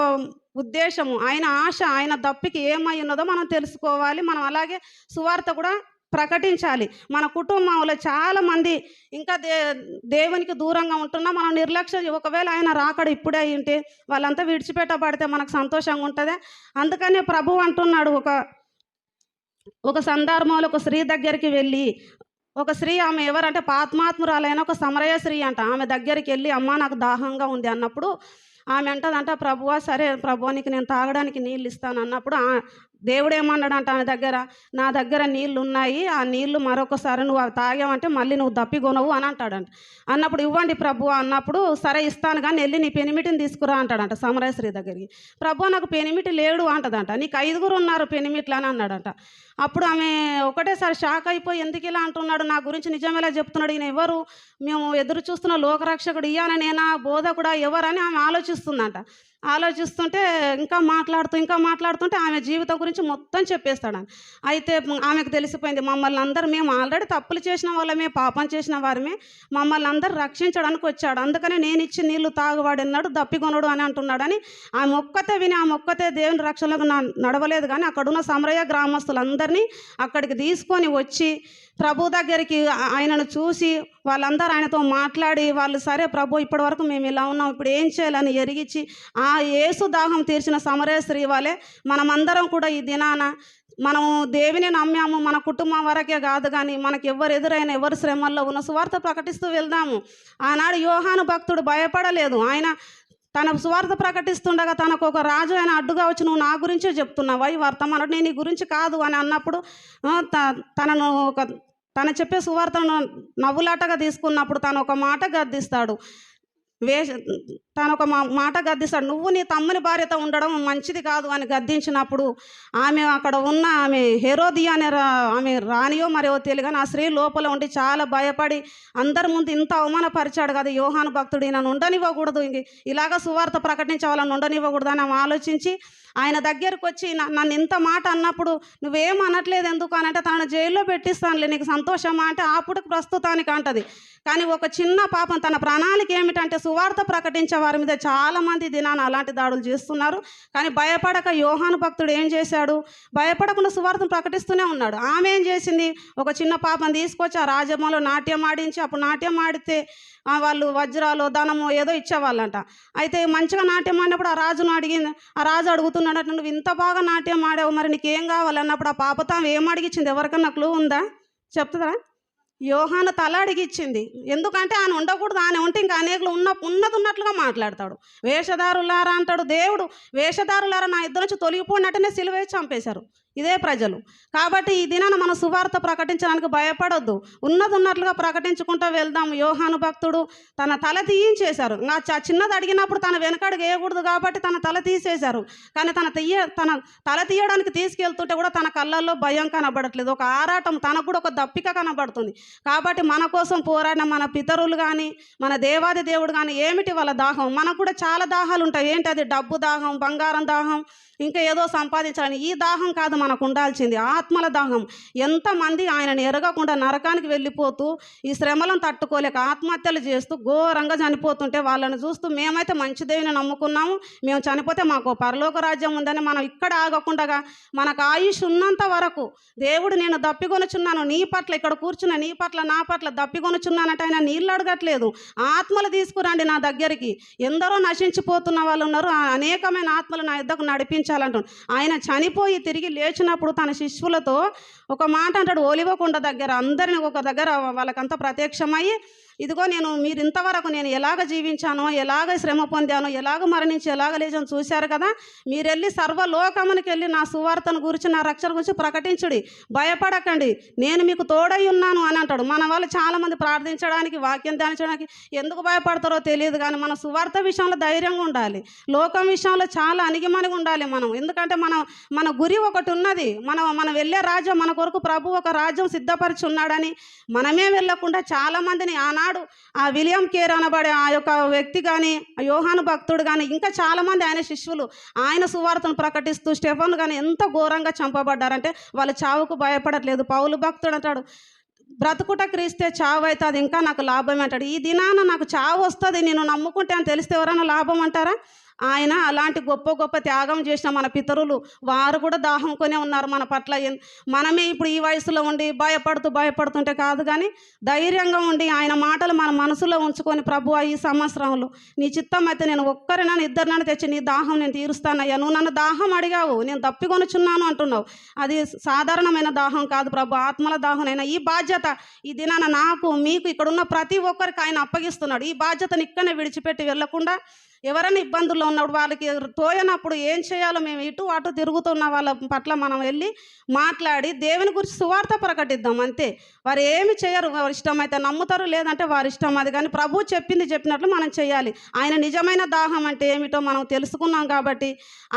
Speaker 5: ఉద్దేశము, ఆయన ఆశ, ఆయన దప్పికి ఏమై ఉన్నదో మనం తెలుసుకోవాలి. మనం అలాగే సువార్త కూడా ప్రకటించాలి. మన కుటుంబంలో చాలామంది ఇంకా దేవునికి దూరంగా ఉంటున్నా మనం నిర్లక్ష్యం. ఒకవేళ ఆయన రాకడ ఇప్పుడే అయింటే వాళ్ళంతా విడిచిపెట్టబడితే మనకు సంతోషంగా ఉంటుంది. అందుకనే ప్రభువు అంటున్నాడు, ఒక సందర్భంలో ఒక స్త్రీ దగ్గరికి వెళ్ళి, ఒక స్త్రీ, ఆమె ఎవరంటే పాత్మాత్మురాలైన ఒక సమరయ స్త్రీ అంట, ఆమె దగ్గరికి వెళ్ళి, అమ్మ నాకు దాహంగా ఉంది అన్నప్పుడు ఆమె అంటదంట, ప్రభువా సరే ప్రభువా నీకు నేను తాగడానికి నీళ్ళు ఇస్తాను అన్నప్పుడు దేవుడు ఏమన్నాడంట ఆమె దగ్గర, నా దగ్గర నీళ్ళు ఉన్నాయి, ఆ నీళ్ళు మరొకసారి నువ్వు అవి తాగావంటే మళ్ళీ నువ్వు దప్పికొనవు అని అంటాడంట. అన్నప్పుడు ఇవ్వండి ప్రభు అన్నప్పుడు, సరే ఇస్తాను కానీ వెళ్ళి నీ పెనిమిటిని తీసుకురా అంటాడంట సమరయ స్త్రీ దగ్గరికి. ప్రభు నాకు పెనిమిటి లేడు అంటదంట. నీకు 5 ఉన్నారు పెనిమిట్లు అని అన్నాడంట. అప్పుడు ఆమె ఒకటేసారి షాక్ అయిపోయి, ఎందుకు ఇలా అంటున్నాడు, నా గురించి నిజమేలా చెప్తున్నాడు, ఈయన ఎవరు, మేము ఎదురు చూస్తున్న లోకరక్షకుడు ఈయన నేనా, బోధకుడా ఎవరని ఆమె ఆలోచిస్తుందంట. ఆలోచిస్తుంటే ఇంకా మాట్లాడుతుంటే ఆమె జీవితం గురించి మొత్తం చెప్పేస్తాడు. అయితే ఆమెకు తెలిసిపోయింది, మమ్మల్ని అందరూ మేము ఆల్రెడీ తప్పులు చేసిన వాళ్ళమే, పాపం చేసిన వారమే, మమ్మల్ని అందరూ రక్షించడానికి వచ్చాడు, అందుకనే నేను ఇచ్చి నీళ్లు తాగువాడన్నాడు, దప్పికొనడు అని అంటున్నాడని ఆమె ఒక్కతే విని ఆమె ఒక్కతే దేవుని రక్షణలకు నడవలేదు. కానీ అక్కడున్న సమరయ గ్రామస్తులందరినీ అక్కడికి తీసుకొని వచ్చి ప్రభు దగ్గరికి ఆయనను చూసి వాళ్ళందరూ ఆయనతో మాట్లాడి వాళ్ళు సరే ప్రభు ఇప్పటి వరకు మేము ఇలా ఉన్నాం, ఇప్పుడు ఏం చేయాలని ఎరిగించి ఆ యేసు దాహం తీర్చిన సమరయ స్త్రీ వాళ్ళే మనమందరం కూడా ఈ దినాన మనము దేవుని నమ్మాము, మన కుటుంబం వరకే కాదు కానీ మనకు ఎవరు ఎదురైనా ఎవరు శ్రమల్లో ఉన్న సువార్త ప్రకటిస్తూ వెళ్దాము. ఆనాడు యోహాను భక్తుడు భయపడలేదు. ఆయన తన సువార్త ప్రకటిస్తుండగా తనకు ఒక రాజు ఆయన అడ్డుగా వచ్చి నువ్వు నా గురించే చెప్తున్నావా ఈ వర్తమానం, నేను ఈ గురించి కాదు అని అన్నప్పుడు తన చెప్పే సువార్తను నవ్వులాటగా తీసుకున్నప్పుడు తను ఒక మాట గద్దిస్తాడు. తను ఒక మాట గద్దిస్తాడు, నువ్వు నీ తమ్ముని భార్యతో ఉండడం మంచిది కాదు అని గద్దించినప్పుడు ఆమె అక్కడ ఉన్న ఆమె హెరోదియా అనే ఆమె రానియో మరో తెలియని ఆ స్త్రీ లోపల ఉండి చాలా భయపడి అందరి ముందు ఇంత అవమానపరిచాడు కదా యోహాను భక్తుడు, నన్ను ఉండనివ్వకూడదు, ఇలాగ సువార్త ప్రకటించే వాళ్ళని ఉండనివ్వకూడదు అని ఆమె ఆలోచించి ఆయన దగ్గరకు వచ్చి నన్ను ఇంత మాట అన్నప్పుడు నువ్వేం అనట్లేదు ఎందుకు అని అంటే తనను జైల్లో పెట్టిస్తానులే నీకు సంతోషమా అంటే అప్పుడు ప్రస్తుతానికి అంటది. కానీ ఒక చిన్న పాపం తన ప్రణాళిక ఏమిటంటే సువార్త ప్రకటించే వారి మీద చాలామంది దినాన అలాంటి దాడులు చేస్తున్నారు. కానీ భయపడక యోహాను భక్తుడు ఏం చేశాడు, భయపడకుండా సువార్తను ప్రకటిస్తూనే ఉన్నాడు. ఆమె ఏం చేసింది, ఒక చిన్న పాపం తీసుకొచ్చి ఆ రాజ్యంలో నాట్యం ఆడించి, అప్పుడు నాట్యం ఆడితే వాళ్ళు వజ్రాలు ధనము ఏదో ఇచ్చేవాళ్ళంట. అయితే మంచిగా నాట్యం ఆడినప్పుడు ఆ రాజును అడిగింది, ఆ రాజు అడుగుతున్నాడట నువ్వు ఇంత బాగా నాట్యం ఆడావు మరి నీకేం కావాలన్నప్పుడు ఆ పాపతో ఏం అడిగించింది, ఎవరికన్నా క్లూ ఉందా చెప్తుందా? యోహాను తల అడిగిచ్చింది. ఎందుకంటే ఆయన ఉండకూడదు, ఆయన ఉంటే ఇంకా అనేకులు ఉన్నట్లుగా మాట్లాడతాడు. వేషధారులారా అంటాడు దేవుడు, వేషధారులారా నా ఇద్దరు నుంచి తొలగిపోయినట్టునే సిలువ వేసి చంపేశారు ఇదే ప్రజలు. కాబట్టి ఈ దినాన మన సువార్త ప్రకటించడానికి భయపడొద్దు, ఉన్నట్లుగా ప్రకటించుకుంటూ వెళ్దాం. యోహాను భక్తుడు తన తల తీయించేశారు. చిన్నది అడిగినప్పుడు తన వెనకడుగు వేయకూడదు కాబట్టి తన తల తీసేశారు. కానీ తన తల తీయడానికి తీసుకెళ్తుంటే కూడా తన కళ్ళల్లో భయం కనబడట్లేదు, ఒక ఆరాటం, తనకు కూడా ఒక దప్పిక కనబడుతుంది. కాబట్టి మన కోసం పోరాడిన మన పితరులు కానీ మన దేవాది దేవుడు కానీ ఏమిటి వాళ్ళ దాహం, మనకు కూడా చాలా దాహాలు ఉంటాయి. ఏంటి అది, డబ్బు దాహం, బంగారం దాహం, ఇంకా ఏదో సంపాదించాలని. ఈ దాహం కాదు మనకు ఉండాల్సింది, ఆత్మల దాహం. ఎంతమంది ఆయనను ఎరగకుండా నరకానికి వెళ్ళిపోతూ ఈ శ్రమలను తట్టుకోలేక ఆత్మహత్యలు చేస్తూ ఘోరంగా చనిపోతుంటే వాళ్ళని చూస్తూ మేమైతే మంచి దేవుని నమ్ముకున్నాము, మేము చనిపోతే మాకు పరలోక రాజ్యం ఉందని మనం ఇక్కడ ఆగకుండా మనకు ఆయుష్ ఉన్నంత వరకు దేవుడు నేను దప్పికొనుచున్నాను నీ పట్ల, ఇక్కడ కూర్చున్న నీ పట్ల నా పట్ల దప్పికొనుచున్నానంటే ఆయన నీళ్ళు అడగట్లేదు, ఆత్మలు తీసుకురండి నా దగ్గరికి. ఎందరో నశించిపోతున్న వాళ్ళు ఉన్నారు, అనేకమైన ఆత్మలు నా యుద్ధకు నడిపించాలంటాడు. ఆయన చనిపోయి తిరిగి లేచినప్పుడు తన శిష్యులతో ఒక మాట అంటాడు, ఒలివ కొండ దగ్గర అందరిని ఒక దగ్గర వాళ్ళకంతా ప్రత్యక్షమయ్యి ఇదిగో మీరు ఇంతవరకు నేను ఎలాగ జీవించానో, ఎలాగ శ్రమ పొందానో, ఎలాగ మరణించి ఎలాగ లేచానో చూశారు కదా, మీరెళ్ళి సర్వలోకమునికి వెళ్ళి నా సువార్తను గురించి నా రక్షణ గురించి ప్రకటించుడి, భయపడకండి, నేను మీకు తోడై ఉన్నాను అని అంటాడు. మన వాళ్ళు చాలామంది ప్రార్థించడానికి వాక్యం ధ్యానించడానికి ఎందుకు భయపడతారో తెలియదు, కానీ మన సువార్త విషయంలో ధైర్యంగా ఉండాలి, లోకం విషయంలో చాలా అణిగిమణిగి ఉండాలి మనం. ఎందుకంటే మన గురి ఒకటి ఉన్నది, మనం వెళ్ళే రాజ్యం మన కొరకు ప్రభు ఒక రాజ్యం సిద్ధపరిచి ఉన్నాడని మనమే వెళ్ళకుండా చాలామందిని ఆనాడు ఆ విలియం కేర్ అనబడే ఆ యొక్క వ్యక్తి కానీ, యోహాను భక్తుడు కానీ, ఇంకా చాలామంది ఆయన శిష్యులు ఆయన సువార్తను ప్రకటిస్తూ స్టెఫను కానీ ఎంత ఘోరంగా చంపబడ్డారంటే వాళ్ళు చావుకు భయపడట్లేదు. పౌలు భక్తుడు అంటాడు, బ్రతుకుట క్రీస్తే చావు అయితే అది ఇంకా నాకు లాభం అంటాడు. ఈ దినాన నాకు చావు వస్తుంది నేను నమ్ముకుంటే అని తెలిస్తే ఎవరైనా లాభం అంటారా? ఆయన అలాంటి గొప్ప గొప్ప త్యాగం చేసిన మన పితరులు వారు కూడా దాహంకొనే ఉన్నారు మన పట్ల. మనమే ఇప్పుడు ఈ వయసులో ఉండి భయపడుతుంటే కాదు, కానీ ధైర్యంగా ఉండి ఆయన మాటలు మన మనసులో ఉంచుకొని ప్రభువా ఈ సంవత్సరంలో నీ చిత్తం అయితే నేను ఒక్కరినైనా ఇద్దరినైనా తెచ్చి నీ దాహం నేను తీరుస్తానయ్యా, నువ్వు నన్ను దాహం అడిగావు నేను దప్పికొనుచున్నాను అంటున్నావు, అది సాధారణమైన దాహం కాదు ప్రభు, ఆత్మల దాహమైనా. ఈ బాధ్యత ఈ దినాన నాకు మీకు ఇక్కడున్న ప్రతి ఒక్కరికి ఆయన అప్పగిస్తున్నాడు. ఈ బాధ్యతను ఇక్కడనే విడిచిపెట్టి వెళ్ళకుండా ఎవరైనా ఇబ్బందుల్లో ఉన్నప్పుడు వాళ్ళకి తోయనప్పుడు ఏం చేయాలో మేము ఇటు అటు తిరుగుతున్న వాళ్ళ పట్ల మనం వెళ్ళి మాట్లాడి దేవుని గురించి సువార్త ప్రకటిద్దాం అంతే. వారు ఏమి చేయరు, వారి ఇష్టమైతే నమ్ముతారు, లేదంటే వారి ఇష్టం అది. కానీ ప్రభు చెప్పినట్లు మనం చేయాలి. ఆయన నిజమైన దాహం అంటే ఏమిటో మనం తెలుసుకున్నాం కాబట్టి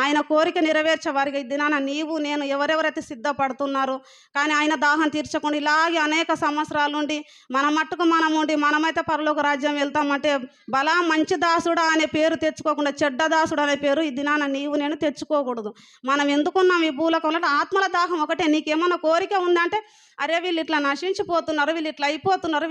Speaker 5: ఆయన కోరిక నెరవేర్చే వారికి ఈ దినాన నీవు నేను ఎవరెవరైతే సిద్ధపడుతున్నారో కానీ ఆయన దాహం తీర్చకుండా ఇలాగే అనేక సంవత్సరాల నుండి మన మట్టుకు మనం ఉండి మనమైతే పరలోక రాజ్యం వెళ్తామంటే బలా మంచి దాసుడా అనే పేరు తెచ్చుకోకుండా చెడ్డదాసుడు అనే పేరు ఈ దినాన నీవు నేను తెచ్చుకోకూడదు. మనం ఎందుకున్నాం ఈ భూలోకంలో అంటే ఆత్మల దాహం ఒకటే. నీకేమన్నా కోరిక ఉందంటే అరే వీళ్ళు ఇట్లా నశించిపోతున్నారు, వీళ్ళు ఇట్లా అయిపోతున్నారు,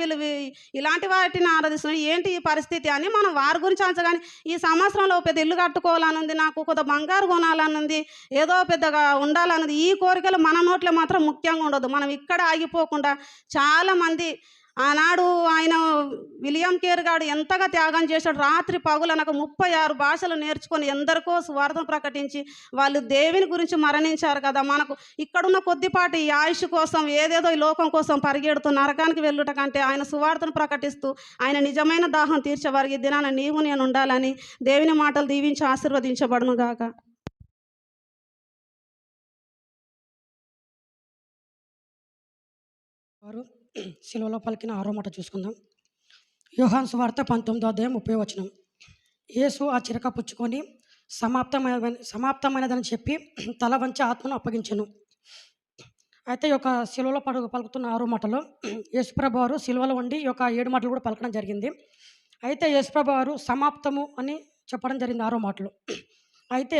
Speaker 5: ఇలాంటి వాటిని ఆరాధిస్తున్నారు, ఏంటి ఈ పరిస్థితి అని మనం వారి గురించి అంచగాని ఈ సంవత్సరంలో పెద్ద ఇల్లు కట్టుకోవాలనుంది, నాకు కొంత బంగారు కొనాలనుంది, ఏదో పెద్దగా ఉండాలన్నది, ఈ కోరికలు మన నోట్లో మాత్రం ముఖ్యంగా ఉండదు. మనం ఇక్కడ ఆగిపోకుండా చాలామంది ఆనాడు ఆయన విలియం కేర్ గారు ఎంతగా త్యాగం చేశాడు. రాత్రి పగులనక 36 భాషలు నేర్చుకొని ఎందరికో సువార్తను ప్రకటించి వాళ్ళు దేవుని గురించి మరణించారు కదా. మనకు ఇక్కడున్న కొద్దిపాటి ఈ ఆయుష్ కోసం ఏదేదో ఈ లోకం కోసం పరిగెడుతూ నరకానికి వెళ్ళుట కంటే ఆయన సువార్తను ప్రకటిస్తూ ఆయన నిజమైన దాహం తీర్చేవారికి దినాన నీవు నేను ఉండాలని దేవుని మాటలు దీవించి ఆశీర్వదించబడును గాక.
Speaker 6: వారు శిలువలో పలికిన 6వ మాట చూసుకుందాం. యోహాను సువార్త 19:30. యేసు ఆ చిరక పుచ్చుకొని సమాప్తమైనదని చెప్పి తల వంచి ఆత్మను అప్పగించెను. అయితే ఈ యొక్క శిలువలో పలుకుతున్న 6 మాటలో యేసుప్రభు వారు శిలువలో ఉండి ఈ యొక్క 7 మాటలు కూడా పలకడం జరిగింది. అయితే యేసుప్రభు వారు సమాప్తము అని చెప్పడం జరిగింది 6వ మాటలో. అయితే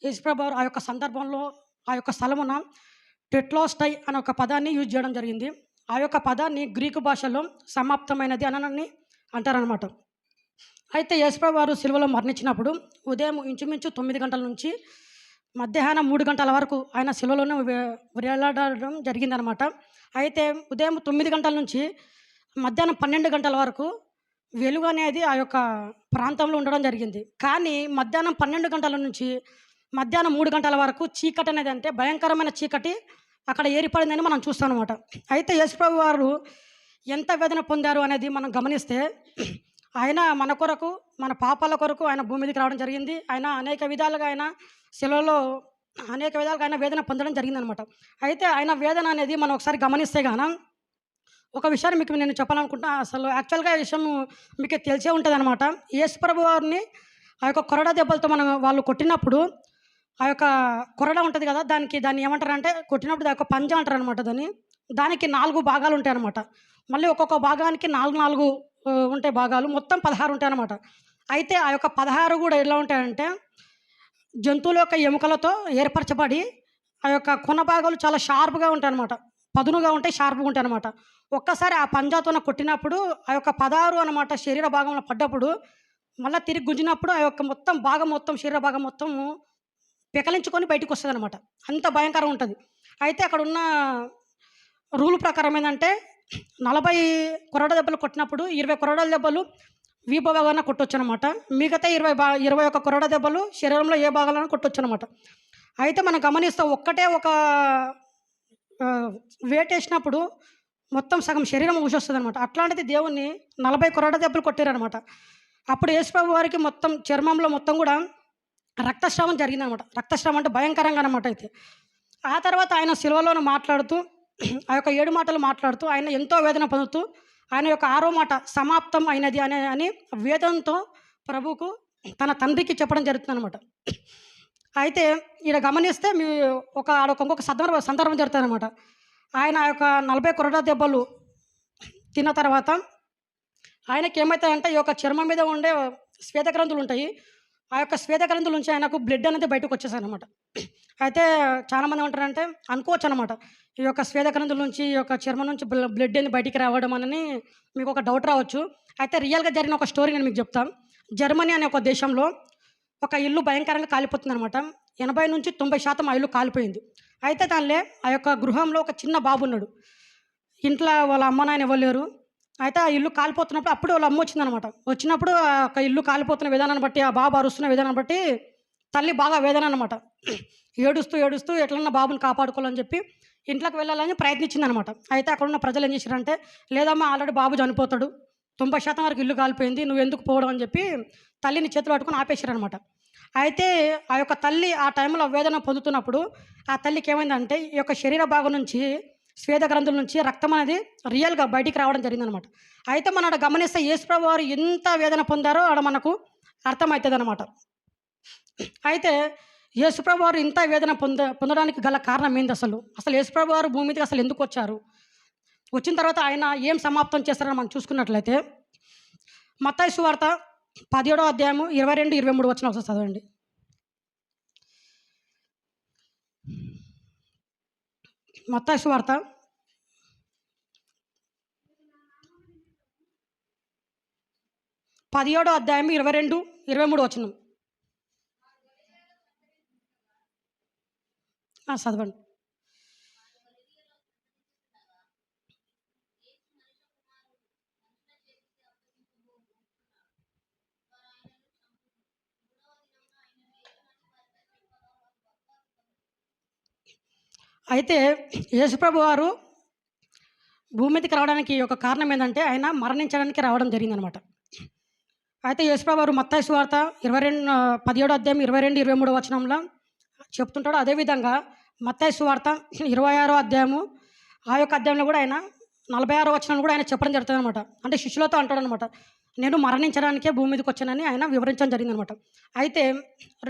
Speaker 6: యేసుప్రభు వారు ఆ యొక్క సందర్భంలో ఆ యొక్క స్థలమున టెట్లోస్టై అనే ఒక పదాన్ని యూజ్ చేయడం జరిగింది. ఆ యొక్క పదాన్ని గ్రీకు భాషలో సమాప్తమైనది అని అంటారనమాట. అయితే యేసుప్రభు వారు సిలువలో మరణించినప్పుడు ఉదయం ఇంచుమించు 9 గంటల నుంచి మధ్యాహ్నం 3 గంటల వరకు ఆయన సిలువలోనే వేలాడడం జరిగిందనమాట. అయితే ఉదయం 9 గంటల నుంచి మధ్యాహ్నం 12 గంటల వరకు వెలుగు అనేది ఆ యొక్క ప్రాంతంలో ఉండడం జరిగింది. కానీ మధ్యాహ్నం 12 గంటల నుంచి మధ్యాహ్నం 3 గంటల వరకు చీకటి అనేది అంటే భయంకరమైన చీకటి అక్కడ ఏర్పడిందని మనం చూస్తాం అనమాట. అయితే యేసుప్రభు వారు ఎంత వేదన పొందారు అనేది మనం గమనిస్తే ఆయన మన కొరకు మన పాపాల కొరకు ఆయన భూమి మీదకి రావడం జరిగింది. ఆయన అనేక విధాలుగా ఆయన శిలువలో అనేక విధాలుగా ఆయన వేదన పొందడం జరిగిందనమాట. అయితే ఆయన వేదన అనేది మనం ఒకసారి గమనిస్తే గాన ఒక విషయాన్ని మీకు నేను చెప్పాలనుకుంటున్నా. అసలు యాక్చువల్గా ఈ విషయం మీకు తెలిసే ఉంటుంది అనమాట. యేసుప్రభు వారిని ఆ యొక్క కొరడా దెబ్బలతో వాళ్ళు కొట్టినప్పుడు ఆ యొక్క కొరడ ఉంటుంది కదా, దాన్ని ఏమంటారంటే కొట్టినప్పుడు ఆ యొక్క పంజా అంటారు అనమాట. దానికి 4 భాగాలు ఉంటాయి అనమాట. మళ్ళీ ఒక్కొక్క భాగానికి 4 ఉంటాయి భాగాలు, మొత్తం 16 ఉంటాయి అనమాట. అయితే ఆ యొక్క 16 కూడా ఎలా ఉంటాయంటే జంతువుల యొక్క ఎముకలతో ఏర్పరచబడి ఆ యొక్క కొన భాగాలు చాలా షార్ప్గా ఉంటాయి అనమాట, పదునుగా ఉంటాయి, షార్ప్గా ఉంటాయి అనమాట. ఒక్కసారి ఆ పంజాతో కొట్టినప్పుడు ఆ యొక్క 16 అనమాట శరీర భాగంలో పడ్డప్పుడు మళ్ళీ తిరిగి గుంజినప్పుడు ఆ యొక్క మొత్తం శరీర భాగం మొత్తం పెకలించుకొని బయటకు వస్తుంది అనమాట. అంత భయంకరంగా ఉంటుంది. అయితే అక్కడ ఉన్న రూల్ ప్రకారం ఏంటంటే 40 కొరడ దెబ్బలు కొట్టినప్పుడు 20 కొరడ దెబ్బలు వీపు భాగాన కొట్టొచ్చు అనమాట. మిగతా 21 కొరడ దెబ్బలు శరీరంలో ఏ భాగాలను కొట్టొచ్చు అనమాట. అయితే మనం గమనిస్తే ఒక్కటే ఒక వేట్ వేసినప్పుడు మొత్తం సగం శరీరం ఊసొస్తుంది అనమాట. అట్లాంటిది దేవుణ్ణి 40 కొరడ దెబ్బలు కొట్టారనమాట. అప్పుడు యేసుప్రభు వారికి మొత్తం చర్మంలో మొత్తం కూడా రక్తస్రావం జరిగిందనమాట. రక్తస్రావం అంటే భయంకరంగా అనమాట. అయితే ఆ తర్వాత ఆయన శిలువలోనే మాట్లాడుతూ ఆ యొక్క 7 మాటలు మాట్లాడుతూ ఆయన ఎంతో వేదన పొందుతూ ఆయన యొక్క 6వ మాట సమాప్తం అయినది అని వేదనతో ప్రభువుకు తన తండ్రికి చెప్పడం జరుగుతుంది అనమాట. అయితే ఇక్కడ గమనిస్తే ఇంకొక సందర్భం జరుగుతుంది అనమాట. ఆయన ఆ యొక్క 40 కొరడా దెబ్బలు తిన్న తర్వాత ఆయనకి ఏమవుతాయంటే ఈ యొక్క చర్మం మీద ఉండే శ్వేత గ్రంథులు ఉంటాయి. ఆ యొక్క శ్వేత గ్రంథుల నుంచి ఆయనకు బ్లడ్ అనేది బయటకు వచ్చేసాయి అనమాట. అయితే చాలామంది ఏమంటారంటే అనుకోవచ్చు అనమాట, ఈ యొక్క శ్వేత గ్రంథుల నుంచి ఈ యొక్క చర్మం నుంచి బ్లడ్ అనేది బయటికి రావడం అని మీకు ఒక డౌట్ రావచ్చు. అయితే రియల్గా జరిగిన ఒక స్టోరీ నేను మీకు చెప్తాను. జర్మనీ అనే ఒక దేశంలో ఒక ఇల్లు భయంకరంగా కాలిపోతుంది అనమాట. 80 నుంచి 90% ఆ ఇల్లు కాలిపోయింది. అయితే దానిలో ఆ యొక్క గృహంలో ఒక చిన్న బాబు ఉన్నాడు. ఇంట్లో వాళ్ళ అమ్మ నాయన ఎవరు లేరు. అయితే ఆ ఇల్లు కాలిపోతున్నప్పుడు అప్పుడు వాళ్ళ అమ్మ వచ్చిందనమాట. వచ్చినప్పుడు ఆ యొక్క ఇల్లు కాలిపోతున్న విధానాన్ని బట్టి ఆ బాబు అరుస్తున్న విధానాన్ని బట్టి తల్లి బాగా వేదన అనమాట. ఏడుస్తూ ఎట్లన్నా బాబుని కాపాడుకోవాలని చెప్పి ఇంట్లోకి వెళ్ళాలని ప్రయత్నించిందనమాట. అయితే అక్కడ ఉన్న ప్రజలు ఏం చేశారంటే, లేదమ్మా ఆల్రెడీ బాబు చనిపోతాడు, 90% వరకు ఇల్లు కాలిపోయింది, నువ్వు ఎందుకు పోవడం అని చెప్పి తల్లిని చేతులు పట్టుకొని ఆపేశారనమాట. అయితే ఆ యొక్క తల్లి ఆ టైంలో వేదన పొందుతున్నప్పుడు ఆ తల్లికి ఏమైందంటే ఈ యొక్క శరీర భాగం నుంచి శ్వేత గ్రంథుల నుంచి రక్తం అనేది రియల్గా బయటికి రావడం జరిగిందనమాట. అయితే మనం అక్కడ గమనిస్తే యేసుప్రభు వారు ఎంత వేదన పొందారో అక్కడ మనకు అర్థమవుతుంది అనమాట. అయితే యేసుప్రభు వారు ఇంత వేదన పొందడానికి గల కారణం ఏంది? అసలు యేసుప్రభు వారు భూమి మీదకి అసలు ఎందుకు వచ్చారు? వచ్చిన తర్వాత ఆయన ఏం సమాప్తం చేస్తారని మనం చూసుకున్నట్లయితే మత్తయి సువార్త 17వ అధ్యాయము 22-23 వచనం ఒకసారి చదవండి. మత్తయి సువార్త 17వ అధ్యాయం 22-23 వచనం చదవండి. అయితే యేసుప్రభు వారు భూమి మీదకి రావడానికి ఒక కారణం ఏంటంటే ఆయన మరణించడానికి రావడం జరిగిందనమాట. అయితే యేసుప్రభు వారు మత్తయి సువార్త 17వ అధ్యాయం 22-23 వచనంలో చెప్తుంటాడు. అదేవిధంగా మత్తయి సువార్త 26వ అధ్యాయము ఆ యొక్క అధ్యాయంలో కూడా ఆయన 46వ వచనంలో కూడా ఆయన చెప్పడం జరుగుతుంది అనమాట. అంటే శిష్యులతో అంటాడు అనమాట, నేను మరణించడానికే భూమి మీదకి వచ్చానని ఆయన వివరించడం జరిగిందనమాట. అయితే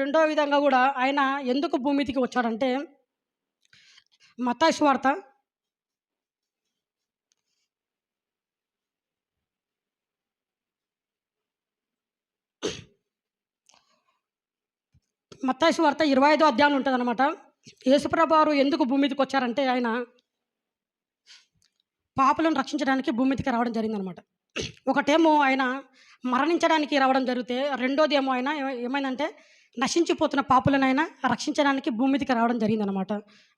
Speaker 6: రెండో విధంగా కూడా ఆయన ఎందుకు భూమి మీదకి వచ్చాడంటే మత్తయి సువార్త 25వ అధ్యాయం ఉంటుంది అనమాట. యేసుప్రభు వారు ఎందుకు భూమి మీదకి వచ్చారంటే ఆయన పాపులను రక్షించడానికి భూమి మీదకి రావడం జరిగిందనమాట. ఒకటేమో ఆయన మరణించడానికి రావడం జరిగితే, రెండోది ఏమో ఆయన ఏమైందంటే నశించిపోతున్న పాపులను ఆయన రక్షించడానికి భూమి మీదకి రావడం జరిగిందనమాట.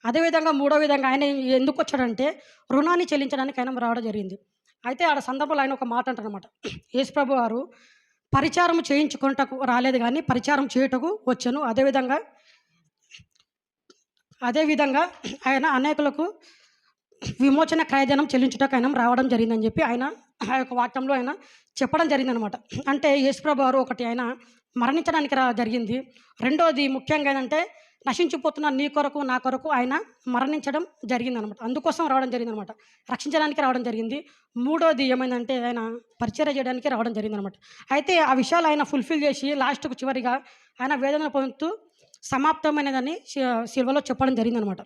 Speaker 6: అదేవిధంగా మూడో విధంగా ఆయన ఎందుకు వచ్చాడంటే రుణాన్ని చెల్లించడానికి ఆయన రావడం జరిగింది. అయితే ఆ సందర్భంలో ఆయన ఒక మాట అంటారనమాట, యేసుప్రభు వారు పరిచారం చేయించుకుంటకు రాలేదు కానీ పరిచారం చేయుటకు వచ్చాను. అదేవిధంగా ఆయన అనేకులకు విమోచన క్రయధనం చెల్లించుటకు ఆయన రావడం జరిగిందని చెప్పి ఆయన ఆ యొక్క వాక్యంలో ఆయన చెప్పడం జరిగిందనమాట. అంటే యేసుప్రభు వారు ఒకటి ఆయన మరణించడానికి జరిగింది. రెండోది ముఖ్యంగా ఏంటంటే నశించిపోతున్న నీ కొరకు నా కొరకు ఆయన మరణించడం జరిగిందనమాట. అందుకోసం రావడం జరిగిందనమాట, రక్షించడానికి రావడం జరిగింది. మూడోది ఏమైందంటే ఆయన పరిచర్య చేయడానికి రావడం జరిగిందనమాట. అయితే ఆ విషయాలు ఆయన ఫుల్ఫిల్ చేసి లాస్ట్కు చివరిగా ఆయన వేదన పొందుతూ సమాప్తమైనదని సిలువలో చెప్పడం జరిగిందనమాట.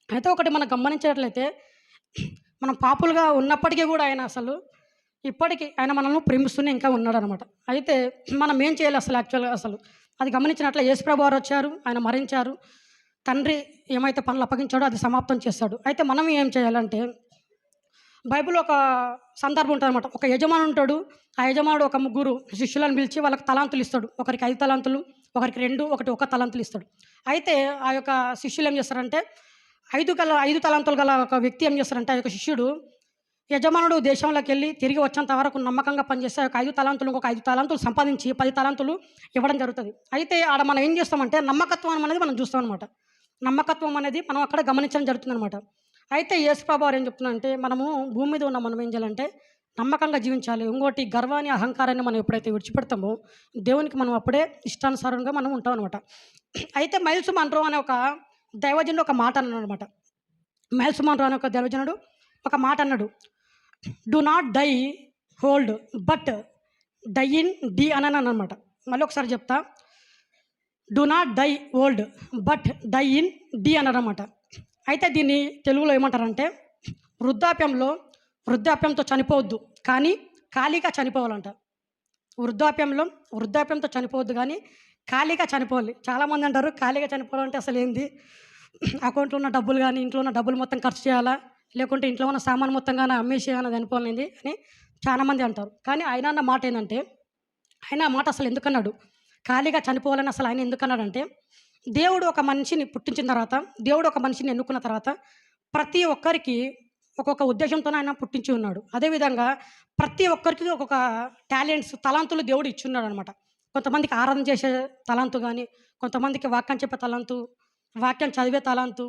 Speaker 6: అయితే ఒకటి మనం గమనించినట్లయితే మనం పాపులుగా ఉన్నప్పటికీ కూడా ఆయన అసలు ఇప్పటికీ ఆయన మనల్ని ప్రేమిస్తూనే ఇంకా ఉన్నాడు అనమాట. అయితే మనం ఏం చేయాలి యాక్చువల్గా అది గమనించినట్లే యేసుప్రభు వారు వచ్చారు, ఆయన మరణించారు, తండ్రి ఏమైతే పనులు అప్పగించాడో అది సమాప్తం చేస్తాడు. అయితే మనం ఏం చేయాలంటే బైబిల్ ఒక సందర్భం ఉంటుంది అనమాట. ఒక యజమాని ఉంటాడు, ఆ యజమానుడు ఒక ముగ్గురు శిష్యులను పిలిచి వాళ్ళకి తలాంతులు ఇస్తాడు. ఒకరికి 5 తలాంతులు, ఒకరికి 2, ఒకటి 1 తలాంతులు ఇస్తాడు. అయితే ఆ యొక్క శిష్యులు ఏం చేస్తారంటే 5 తలాంతులు గల ఒక వ్యక్తి ఏం చేస్తారంటే ఆ యొక్క శిష్యుడు యజమానుడు దేశంలోకి వెళ్ళి తిరిగి వచ్చేంత వరకు నమ్మకంగా పనిచేస్తే ఆ యొక్క 5 తలాంతులు ఇంకొక 5 తలాంతులు సంపాదించి 10 తలాంతులు ఇవ్వడం జరుగుతుంది. అయితే ఆడ మనం ఏం చేస్తామంటే నమ్మకత్వం అనేది మనం చూస్తాం అనమాట. నమ్మకత్వం అనేది మనం అక్కడ గమనించడం జరుగుతుంది అనమాట. అయితే యేసుప్రభు వారు ఏం చెప్తున్నారంటే మనము భూమి మీద ఉన్న మనం ఏం చేయాలంటే నమ్మకంగా జీవించాలి. ఇంకోటి గర్వాన్ని అహంకారాన్ని మనం ఎప్పుడైతే విడిచిపెడతామో దేవునికి మనం అప్పుడే ఇష్టానుసారంగా మనం ఉంటాం అనమాట. అయితే మైల్స్ మన్రో అనే ఒక దైవజనుడు ఒక మాట అన్నాడు అనమాట. మైల్స్ మన్రో అనే ఒక దైవజనుడు ఒక మాట అన్నాడు, do not die old but die in the అని అనమాట. మళ్ళీ ఒకసారి చెప్తా, do not die old but die in the అన్నారన్నమాట. అయితే దీన్ని తెలుగులో ఏమంటారంటే వృద్ధాప్యంతో చనిపోవద్దు కానీ ఖాళీగా చనిపోవాలంట. వృద్ధాప్యంతో చనిపోవద్దు కానీ ఖాళీగా చనిపోవాలి. చాలామంది అంటారు ఖాళీగా చనిపోవాలంటే అసలు ఏంది, అకౌంట్లో ఉన్న డబ్బులు కానీ ఇంట్లో ఉన్న డబ్బులు మొత్తం ఖర్చు చేయాలా, లేకుంటే ఇంట్లో ఉన్న సామాన్ మొత్తం కానీ అమ్మేసేయాలని చనిపోవాలండి అని చాలామంది అంటారు. కానీ ఆయన అన్న మాట ఏంటంటే ఆయన ఆ మాట అసలు ఎందుకన్నాడు, ఖాళీగా చనిపోవాలని అసలు ఆయన ఎందుకన్నాడంటే దేవుడు ఒక మనిషిని పుట్టించిన తర్వాత, దేవుడు ఒక మనిషిని ఎన్నుకున్న తర్వాత ప్రతి ఒక్కరికి ఒక్కొక్క ఉద్దేశంతో ఆయన పుట్టించి ఉన్నాడు. అదేవిధంగా ప్రతి ఒక్కరికి ఒక్కొక్క టాలెంట్స్ తలాంతులు దేవుడు ఇచ్చున్నాడు అనమాట. కొంతమందికి ఆరాధన చేసే తలాంతు కానీ, కొంతమందికి వాక్యం చెప్పే తలాంతు, వాక్యం చదివే తలాంతు,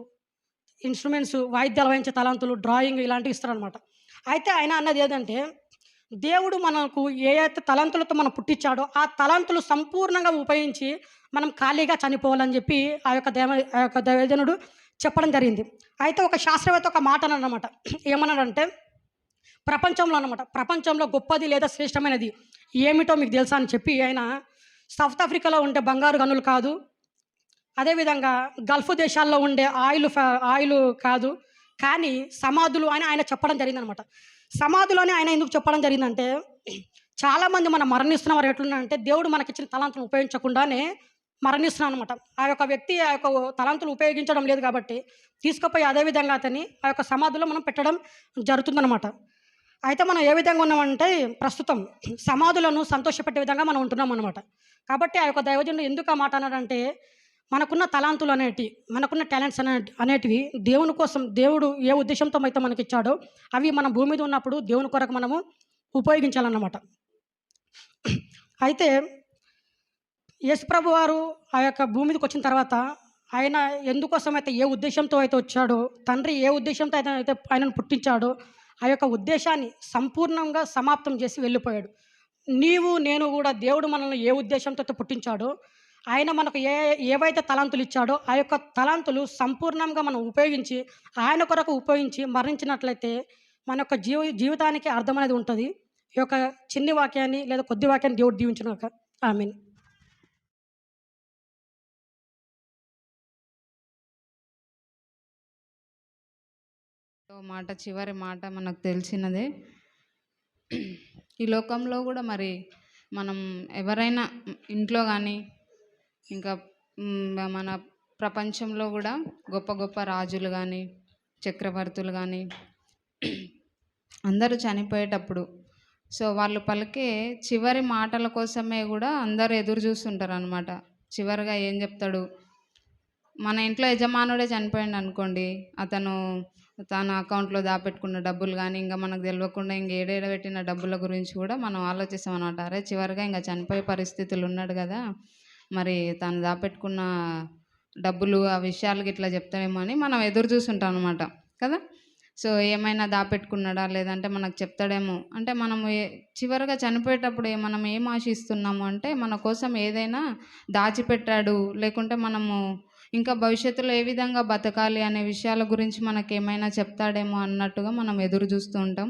Speaker 6: ఇన్స్ట్రుమెంట్స్ వాయిద్యాలు వాయించే తలాంతులు, డ్రాయింగ్ ఇలాంటివి ఇస్తారనమాట. అయితే ఆయన అన్నది ఏంటంటే దేవుడు మనకు ఏ అయితే తలాంతులతో మనం పుట్టించాడో ఆ తలాంతులు సంపూర్ణంగా ఉపయోగించి మనం ఖాళీగా చనిపోవాలని చెప్పి ఆ యొక్క దైవజనుడు చెప్పడం జరిగింది. అయితే ఒక శాస్త్రవేత్త ఒక మాట అన్నమాట, ఏమన్నాడంటే ప్రపంచంలో గొప్పది లేదా శ్రేష్టమైనది ఏమిటో మీకు తెలుసా అని చెప్పి ఆయన సౌత్ ఆఫ్రికాలో ఉండే బంగారు గనులు కాదు, అదేవిధంగా గల్ఫ్ దేశాల్లో ఉండే ఆయిల్ కాదు, కానీ సమాధులు అని ఆయన చెప్పడం జరిగిందనమాట. సమాధులు అని ఆయన ఎందుకు చెప్పడం జరిగిందంటే చాలామంది మనం మరణిస్తున్న వారు ఎట్లున్నారంటే దేవుడు మనకిచ్చిన తలాంతులు ఉపయోగించకుండానే మరణిస్తున్నాం అనమాట. ఆ యొక్క వ్యక్తి ఆ యొక్క తలాంతులు ఉపయోగించడం లేదు కాబట్టి తీసుకుపోయి అదే విధంగా అతన్ని ఆ యొక్క సమాధిలో మనం పెట్టడం జరుగుతుందన్నమాట. అయితే మనం ఏ విధంగా ఉన్నామంటే ప్రస్తుతం సమాధులను సంతోషపెట్టే విధంగా మనం ఉంటున్నాం అనమాట. కాబట్టి ఆ యొక్క దైవజనుడు ఎందుకు ఆ మాట అన్నాడంటే మనకున్న తలాంతులు మనకున్న టాలెంట్స్ అనేటివి దేవుని కోసం దేవుడు ఏ ఉద్దేశంతో అయితే మనకిచ్చాడో అవి మన భూమి మీద ఉన్నప్పుడు దేవుని కొరకు మనము ఉపయోగించాలన్నమాట. అయితే యేసుప్రభు వారు ఆ యొక్క భూమి మీదకి వచ్చిన తర్వాత ఆయన ఎందుకోసం అయితే ఏ ఉద్దేశంతో అయితే వచ్చాడో, తండ్రి ఏ ఉద్దేశంతో అయితే ఆయనను పుట్టించాడో ఆ యొక్క ఉద్దేశాన్ని సంపూర్ణంగా సమాప్తం చేసి వెళ్ళిపోయాడు. నీవు నేను కూడా దేవుడు మనల్ని ఏ ఉద్దేశంతో అయితే పుట్టించాడో ఆయన మనకు ఏవైతే తలాంతులు ఇచ్చాడో ఆ యొక్క తలాంతులు సంపూర్ణంగా మనం ఉపయోగించి ఆయన కొరకు ఉపయోగించి మరణించినట్లయితే మన యొక్క జీవితానికి అర్థం అనేది ఉంటుంది. ఈ యొక్క చిన్ని వాక్యాన్ని లేదా కొద్ది వాక్యాన్ని దేవుడు దీవించుగాక. ఆమేన్.
Speaker 7: మాట చివరి మాట మనకు తెలిసినదే. ఈ లోకంలో కూడా మరి మనం ఎవరైనా ఇంట్లో కానీ ఇంకా మన ప్రపంచంలో కూడా గొప్ప గొప్ప రాజులు కానీ చక్రవర్తులు కానీ అందరూ చనిపోయేటప్పుడు సో వాళ్ళు పలికే చివరి మాటల కోసమే కూడా అందరూ ఎదురు చూస్తుంటారు అనమాట. చివరిగా ఏం చెప్తాడు, మన ఇంట్లో యజమానుడే చనిపోయాడు అనుకోండి, అతను తన అకౌంట్లో దాపెట్టుకున్న డబ్బులు కానీ ఇంకా మనకు తెలియకుండా ఇంక ఏడేడ పెట్టిన డబ్బుల గురించి కూడా మనం ఆలోచిస్తాం అనమాట. అరే చివరిగా ఇంకా చనిపోయే పరిస్థితులు ఉన్నాడు కదా, మరి తను దాపెట్టుకున్న డబ్బులు ఆ విషయాలకి ఇట్లా చెప్తాడేమో అని మనం ఎదురు చూస్తుంటాం అనమాట కదా. సో ఏమైనా దాపెట్టుకున్నాడా లేదంటే మనకు చెప్తాడేమో అంటే మనము చివరిగా చనిపోయేటప్పుడు మనం ఏం ఆశిస్తున్నాము అంటే మన కోసం ఏదైనా దాచిపెట్టాడు, లేకుంటే మనము ఇంకా భవిష్యత్తులో ఏ విధంగా బతకాలి అనే విషయాల గురించి మనకు ఏమైనా చెప్తాడేమో అన్నట్టుగా మనం ఎదురు చూస్తూ ఉంటాం.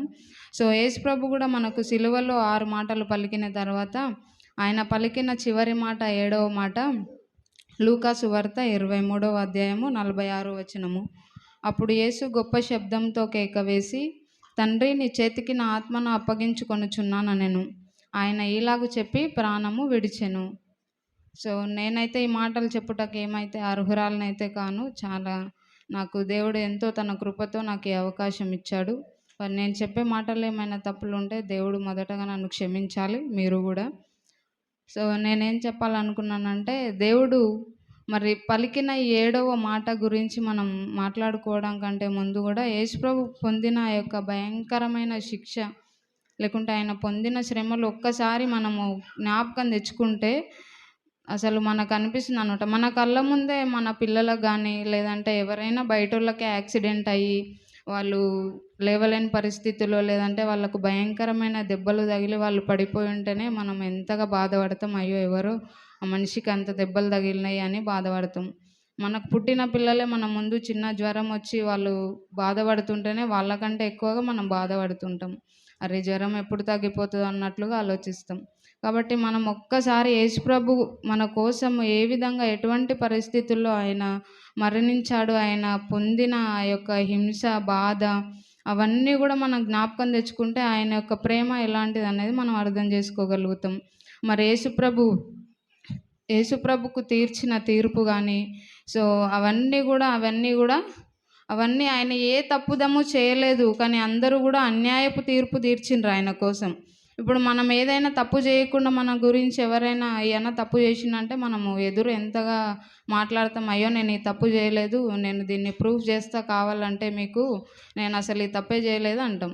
Speaker 7: సో యేసు ప్రభు కూడా మనకు సిలువలో 6 మాటలు పలికిన తర్వాత ఆయన పలికిన చివరి మాట 7వ మాట లూకా సువార్త 23వ అధ్యాయము 46వ వచనము. అప్పుడు యేసు గొప్ప శబ్దంతో కేక వేసి, తండ్రి నీ చేతికి నా ఆత్మను అప్పగించుకొనుచున్నానెను. ఆయన ఈలాగు చెప్పి ప్రాణము విడిచెను. సో నేనైతే ఈ మాటలు చెప్పుటకు ఏమైతే అర్హురాలనైతే కాను, చాలా నాకు దేవుడు ఎంతో తన కృపతో నాకు ఈ అవకాశం ఇచ్చాడు. నేను చెప్పే మాటలు ఏమైనా తప్పులు ఉంటే దేవుడు మొదటగా నన్ను క్షమించాలి, మీరు కూడా. సో నేనేం చెప్పాలనుకున్నానంటే దేవుడు మరి పలికిన 7వ మాట గురించి మనం మాట్లాడుకోవడం కంటే ముందు కూడా యేసుప్రభు పొందిన ఆ యొక్క భయంకరమైన శిక్ష లేకుంటే ఆయన పొందిన శ్రమలు ఒక్కసారి మనము జ్ఞాపకం తెచ్చుకుంటే అసలు మనకు అనిపిస్తుంది అనమాట. మన కళ్ళ ముందే మన పిల్లలకు కానీ లేదంటే ఎవరైనా బయట వాళ్ళకి యాక్సిడెంట్ అయ్యి వాళ్ళు లేవలేని పరిస్థితుల్లో లేదంటే వాళ్ళకు భయంకరమైన దెబ్బలు తగిలి వాళ్ళు పడిపోయి ఉంటేనే మనం ఎంతగా బాధపడతాం. అయ్యో ఎవరో ఆ మనిషికి అంత దెబ్బలు తగిలినాయి అని బాధపడతాం. మనకు పుట్టిన పిల్లలే మన ముందు చిన్న జ్వరం వచ్చి వాళ్ళు బాధపడుతుంటేనే వాళ్ళకంటే ఎక్కువగా మనం బాధపడుతుంటాం. అరే జ్వరం ఎప్పుడు తగ్గిపోతుందో అన్నట్లుగా ఆలోచిస్తాం. కాబట్టి మనం ఒక్కసారి యేసుప్రభు మన కోసం ఏ విధంగా ఎటువంటి పరిస్థితుల్లో ఆయన మరణించాడు, ఆయన పొందిన ఆ యొక్క హింస బాధ అవన్నీ కూడా మనం జ్ఞాపకం తెచ్చుకుంటే ఆయన యొక్క ప్రేమ ఎలాంటిది అనేది మనం అర్థం చేసుకోగలుగుతాం. మరి యేసుప్రభుకు తీర్చిన తీర్పు కానీ సో అవన్నీ ఆయన ఏ తప్పుదము చేయలేదు, కానీ అందరూ కూడా అన్యాయపు తీర్పు తీర్చిండ్రు ఆయన కోసం. ఇప్పుడు మనం ఏదైనా తప్పు చేయకుండా మన గురించి ఎవరైనా ఏమైనా తప్పు చేసిందంటే మనము ఎదురు ఎంతగా మాట్లాడతాం, అయ్యో నేను ఈ తప్పు చేయలేదు, నేను దీన్ని ప్రూఫ్ చేస్తా కావాలంటే మీకు, నేను అసలు ఈ తప్పే చేయలేదు అంటాం.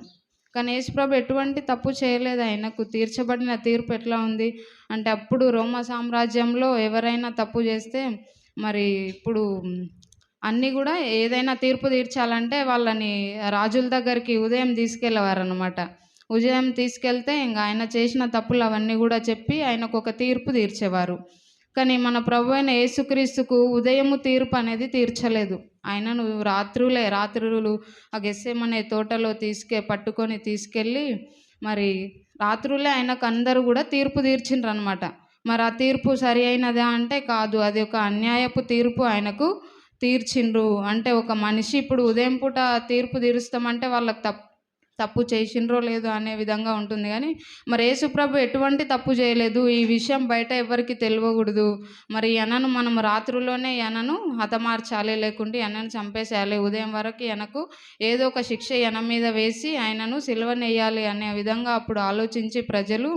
Speaker 7: కానీ యేసుప్రభు ఎటువంటి తప్పు చేయలేదు. ఆయనకు తీర్చబడిన తీర్పు ఎట్లా ఉంది అంటే అప్పుడు రోమా సామ్రాజ్యంలో ఎవరైనా తప్పు చేస్తే మరి ఇప్పుడు అన్నీ కూడా ఏదైనా తీర్పు తీర్చాలంటే వాళ్ళని రాజుల దగ్గరికి ఉదయం తీసుకెళ్ళేవారు అనమాట. ఉదయం తీసుకెళ్తే ఇంకా ఆయన చేసిన తప్పులు అవన్నీ కూడా చెప్పి ఆయనకు ఒక తీర్పు తీర్చేవారు. కానీ మన ప్రభు అయిన యేసుక్రీస్తుకు ఉదయము తీర్పు అనేది తీర్చలేదు. ఆయనను రాత్రులు ఆ గెత్సేమనే తోటలో పట్టుకొని తీసుకెళ్ళి మరి రాత్రులే ఆయనకు అందరూ కూడా తీర్పు తీర్చిండ్రు అనమాట. మరి ఆ తీర్పు సరి అయినదా అంటే కాదు, అది ఒక అన్యాయపు తీర్పు ఆయనకు తీర్చిండ్రు. అంటే ఒక మనిషి ఇప్పుడు ఉదయం పూట తీర్పు తీరుస్తామంటే వాళ్ళకి తప్పు చేసిండ్రో లేదో అనే విధంగా ఉంటుంది. కానీ మరి యేసుప్రభు ఎటువంటి తప్పు చేయలేదు. ఈ విషయం బయట ఎవరికి తెలియకూడదు. మరి ఈయనను మనం రాత్రిలోనే ఈయనను హతమార్చాలి, లేకుంటే ఈయనను చంపేసేయాలి, ఉదయం వరకు ఈయనకు ఏదో ఒక శిక్ష ఈయన మీద వేసి ఆయనను సిలువనేయాలి అనే విధంగా అప్పుడు ఆలోచించి ప్రజలు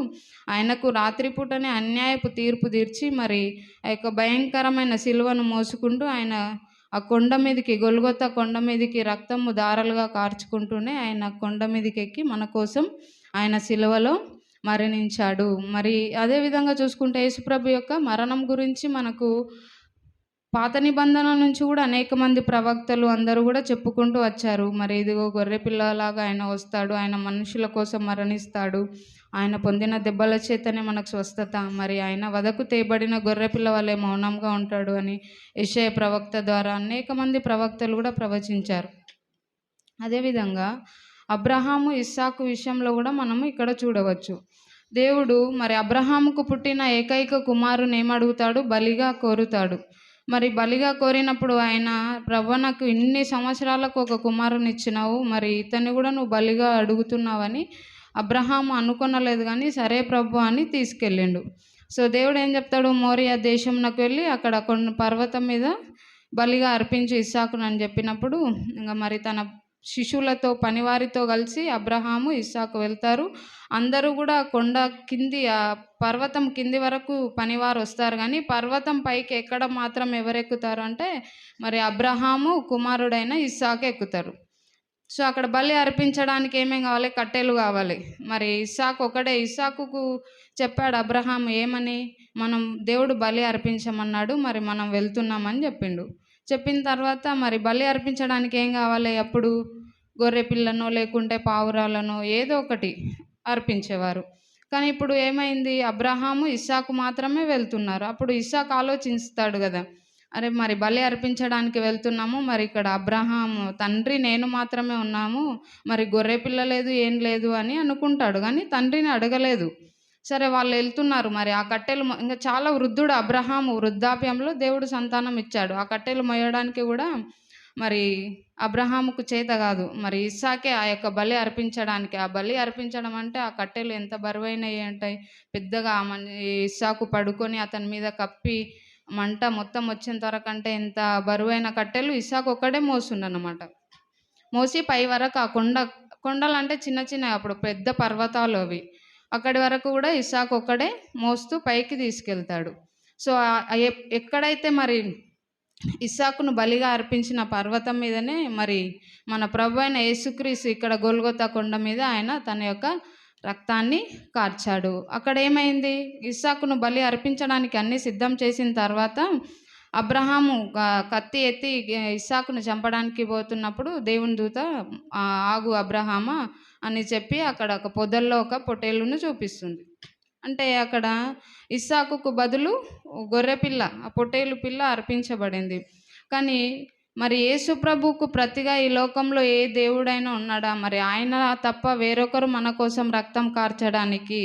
Speaker 7: ఆయనకు రాత్రిపూటనే అన్యాయపు తీర్పు తీర్చి మరి ఆ యొక్క భయంకరమైన సిలువను మోసుకుంటూ ఆయన ఆ కొండ మీదకి, గొల్గొతా కొండ మీదకి రక్తము దారాలుగా కార్చుకుంటూనే ఆయన కొండ మీదకి ఎక్కి మన కోసం ఆయన సిలువలో మరణించాడు. మరి అదేవిధంగా చూసుకుంటే యేసుప్రభు యొక్క మరణం గురించి మనకు పాత నిబంధన నుంచి కూడా అనేక మంది ప్రవక్తలు అందరూ కూడా చెప్పుకుంటూ వచ్చారు. మరి ఇదిగో గొర్రె పిల్లలాగా ఆయన వస్తాడు, ఆయన మనుషుల కోసం మరణిస్తాడు, ఆయన పొందిన దెబ్బల చేతనే మనకు స్వస్థత, మరి ఆయన వదకు తేబడిన గొర్రె పిల్ల వలె మౌనంగా ఉంటాడు అని యెషయా ప్రవక్త ద్వారా అనేక మంది ప్రవక్తలు కూడా ప్రవచించారు. అదేవిధంగా అబ్రహాము, ఇస్సాకు విషయంలో కూడా మనము ఇక్కడ చూడవచ్చు. దేవుడు మరి అబ్రహాముకు పుట్టిన ఏకైక కుమారుని ఏమడుగుతాడు? బలిగా కోరుతాడు. మరి బలిగా కోరినప్పుడు ఆయన, ప్రభువా నాకు ఇన్ని సంవత్సరాలకు ఒక కుమారుని ఇచ్చినావు, మరి ఇతన్ని కూడా నువ్వు బలిగా అడుగుతున్నావని అబ్రహాము అనుకొనలేదు. కానీ సరే ప్రభు అని తీసుకెళ్ళిండు. సో దేవుడు ఏం చెప్తాడు? మోరియా దేశంలోకి వెళ్ళి అక్కడ కొన్ని పర్వతం మీద బలిగా అర్పించి ఇస్సాకును అని చెప్పినప్పుడు ఇంకా మరి తన శిశువులతో, పనివారితో కలిసి అబ్రహాము, ఇస్సాకు వెళ్తారు. అందరూ కూడా కొండ కింది, ఆ పర్వతం కింది వరకు పనివారు వస్తారు. కానీ పర్వతం పైకి ఎక్కడం మాత్రం ఎవరెక్కుతారు అంటే మరి అబ్రహాము కుమారుడైన ఇస్సాకు ఎక్కుతారు. సో అక్కడ బలి అర్పించడానికి ఏమేం కావాలి? కట్టెలు కావాలి. మరి ఇస్సాకుకు చెప్పాడు అబ్రహాం ఏమని? మనం దేవుడు బలి అర్పించమన్నాడు, మరి మనం వెళ్తున్నామని చెప్పిండు. చెప్పిన తర్వాత మరి బలి అర్పించడానికి ఏం కావాలి? అప్పుడు గొర్రె పిల్లనో లేకుంటే పావురాలనో ఏదో ఒకటి అర్పించేవారు. కానీ ఇప్పుడు ఏమైంది? అబ్రహాము, ఇస్సాకు మాత్రమే వెళ్తున్నారు. అప్పుడు ఇస్సాకు ఆలోచిస్తాడు కదా, అరే మరి బలి అర్పించడానికి వెళ్తున్నాము, మరి ఇక్కడ అబ్రహాము తండ్రి నేను మాత్రమే ఉన్నాము, మరి గొర్రె పిల్ల లేదు, ఏం లేదు అని అనుకుంటాడు. కానీ తండ్రిని అడగలేదు. సరే వాళ్ళు వెళ్తున్నారు. మరి ఆ కట్టెలు ఇంకా చాలా వృద్ధుడు అబ్రహాము, వృద్ధాప్యంలో దేవుడు సంతానం ఇచ్చాడు. ఆ కట్టెలు మోయడానికి కూడా మరి అబ్రహాముకు చేత కాదు. మరి ఇస్సాకే ఆ యొక్క బలి అర్పించడానికి, ఆ బలి అర్పించడం అంటే ఆ కట్టెలు ఎంత బరువైనవి ఉంటాయి. పెద్దగా ఇస్సాకు పడుకొని అతని మీద కప్పి మంట మొత్తం వచ్చేంత వరకు అంటే ఎంత బరువైన కట్టెలు ఇస్సాకు ఒక్కడే మోస్తుండనమాట. మోసి పై వరకు ఆ కొండలు అంటే చిన్న చిన్న, అప్పుడు పెద్ద పర్వతాలు అవి, అక్కడి వరకు కూడా ఇస్సాకు ఒక్కడే మోస్తూ పైకి తీసుకెళ్తాడు. సో ఎక్కడైతే మరి ఇస్సాకును బలిగా అర్పించిన పర్వతం మీదనే మరి మన ప్రభు అయిన యేసుక్రీస్తు ఇక్కడ గొల్గొతా కొండ మీద ఆయన తన యొక్క రక్తాన్ని కార్చాడు. అక్కడ ఏమైంది? ఇస్సాకును బలి అర్పించడానికి అన్నీ సిద్ధం చేసిన తర్వాత అబ్రహాము కత్తి ఎత్తి ఇస్సాకును చంపడానికి పోతున్నప్పుడు దేవుని దూత ఆగు అబ్రహామా అని చెప్పి అక్కడ ఒక పొదల్లో ఒక పొట్టేలును చూపిస్తుంది. అంటే అక్కడ ఇస్సాకుకు బదులు గొర్రెపిల్ల, ఆ పొట్టేలు పిల్ల అర్పించబడింది. కానీ మరి యేసు ప్రభువుకు ప్రతిగా ఈ లోకంలో ఏ దేవుడైనా ఉన్నాడా? మరి ఆయన తప్ప వేరొకరు మన కోసం రక్తం కార్చడానికి,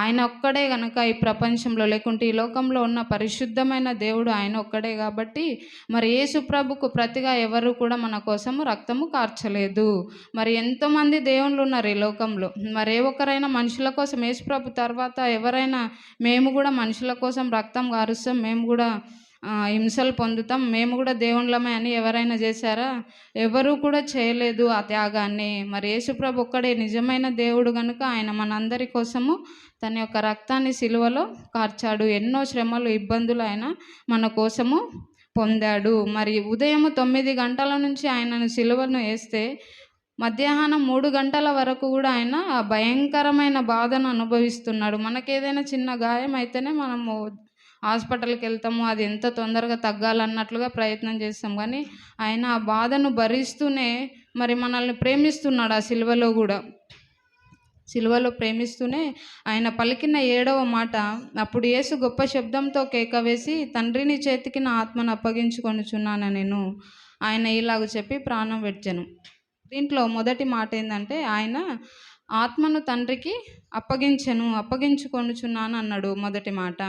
Speaker 7: ఆయన ఒక్కడే కనుక ఈ ప్రపంచంలో, లేకుంటే ఈ లోకంలో ఉన్న పరిశుద్ధమైన దేవుడు ఆయన ఒక్కడే. కాబట్టి మరి యేసు ప్రభువుకు ప్రతిగా ఎవరు కూడా మన కోసము రక్తము కార్చలేదు. మరి ఎంతోమంది దేవుళ్ళు ఉన్నారు ఈ లోకంలో. మరి ఏ ఒక్కరైనా మనుషుల కోసం, యేసు ప్రభు తర్వాత ఎవరైనా మేము కూడా మనుషుల కోసం రక్తం కారుస్తాం, మేము కూడా హింసలు పొందుతాం, మేము కూడా దేవుళ్ళమే అని ఎవరైనా చేశారా? ఎవరు కూడా చేయలేదు ఆ త్యాగాన్ని. మరి యేసుప్రభు ఒక్కడే నిజమైన దేవుడు కనుక ఆయన మనందరి కోసము తన యొక్క రక్తాన్ని సిలువలో కార్చాడు. ఎన్నో శ్రమలు, ఇబ్బందులు ఆయన మన కోసము పొందాడు. మరి ఉదయం 9 గంటల నుంచి ఆయనను సిలువను వేస్తే మధ్యాహ్నం 3 గంటల వరకు కూడా ఆయన ఆ భయంకరమైన బాధను అనుభవిస్తున్నాడు. మనకేదైనా చిన్న గాయం అయితేనే మనము హాస్పిటల్కి వెళ్తాము, అది ఎంత తొందరగా తగ్గాలన్నట్లుగా ప్రయత్నం చేస్తాం. కానీ ఆయన ఆ బాధను భరిస్తూనే మరి మనల్ని ప్రేమిస్తున్నాడు. ఆ సిలువలో ప్రేమిస్తూనే ఆయన పలికిన 7వ మాట, అప్పుడు యేసు గొప్ప శబ్దంతో కేక వేసి, తండ్రి నీ చేతికి నా ఆత్మను అప్పగించుకొనుచున్నాను నేను, ఆయన ఇలాగ చెప్పి ప్రాణం విడిచెను. దీంట్లో మొదటి మాట ఏంటంటే ఆయన ఆత్మను తండ్రికి అప్పగించుకొనుచున్నాను అన్నాడు మొదటి మాట.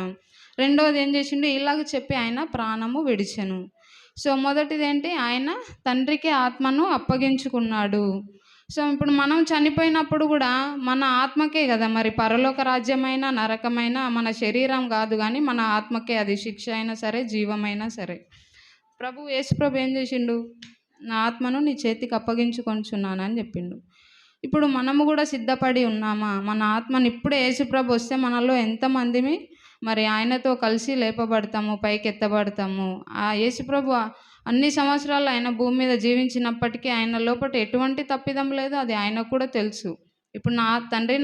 Speaker 7: రెండవది ఏం చేసిండు? ఇలాగ చెప్పి ఆయన ప్రాణము విడిచెను. సో మొదటిది ఏంటి? ఆయన తండ్రికి ఆత్మను అప్పగించుకున్నాడు. సో ఇప్పుడు మనం చనిపోయినప్పుడు కూడా మన ఆత్మకే కదా మరి పరలోక రాజ్యమైన నరకమైన మన శరీరం కాదు, కానీ మన ఆత్మకే అది శిక్ష అయినా సరే జీవమైనా సరే. యేసు ప్రభు ఏం చేసిండు? నా ఆత్మను నీ చేతికి అప్పగించుకొంచున్నాను అని చెప్పిండు. ఇప్పుడు మనము కూడా సిద్ధపడి ఉన్నామా? మన ఆత్మను ఇప్పుడే యేసుప్రభు వస్తే మనలో ఎంతమందిమి మరి ఆయనతో కలిసి లేపబడతాము, పైకి ఎత్తబడతాము. ఆ యేసుప్రభు అన్ని సంవత్సరాలు ఆయన భూమి మీద జీవించినప్పటికీ ఆయన లోపల ఎటువంటి తప్పిదం లేదు, అది ఆయనకు కూడా తెలుసు. ఇప్పుడు నా తండ్రి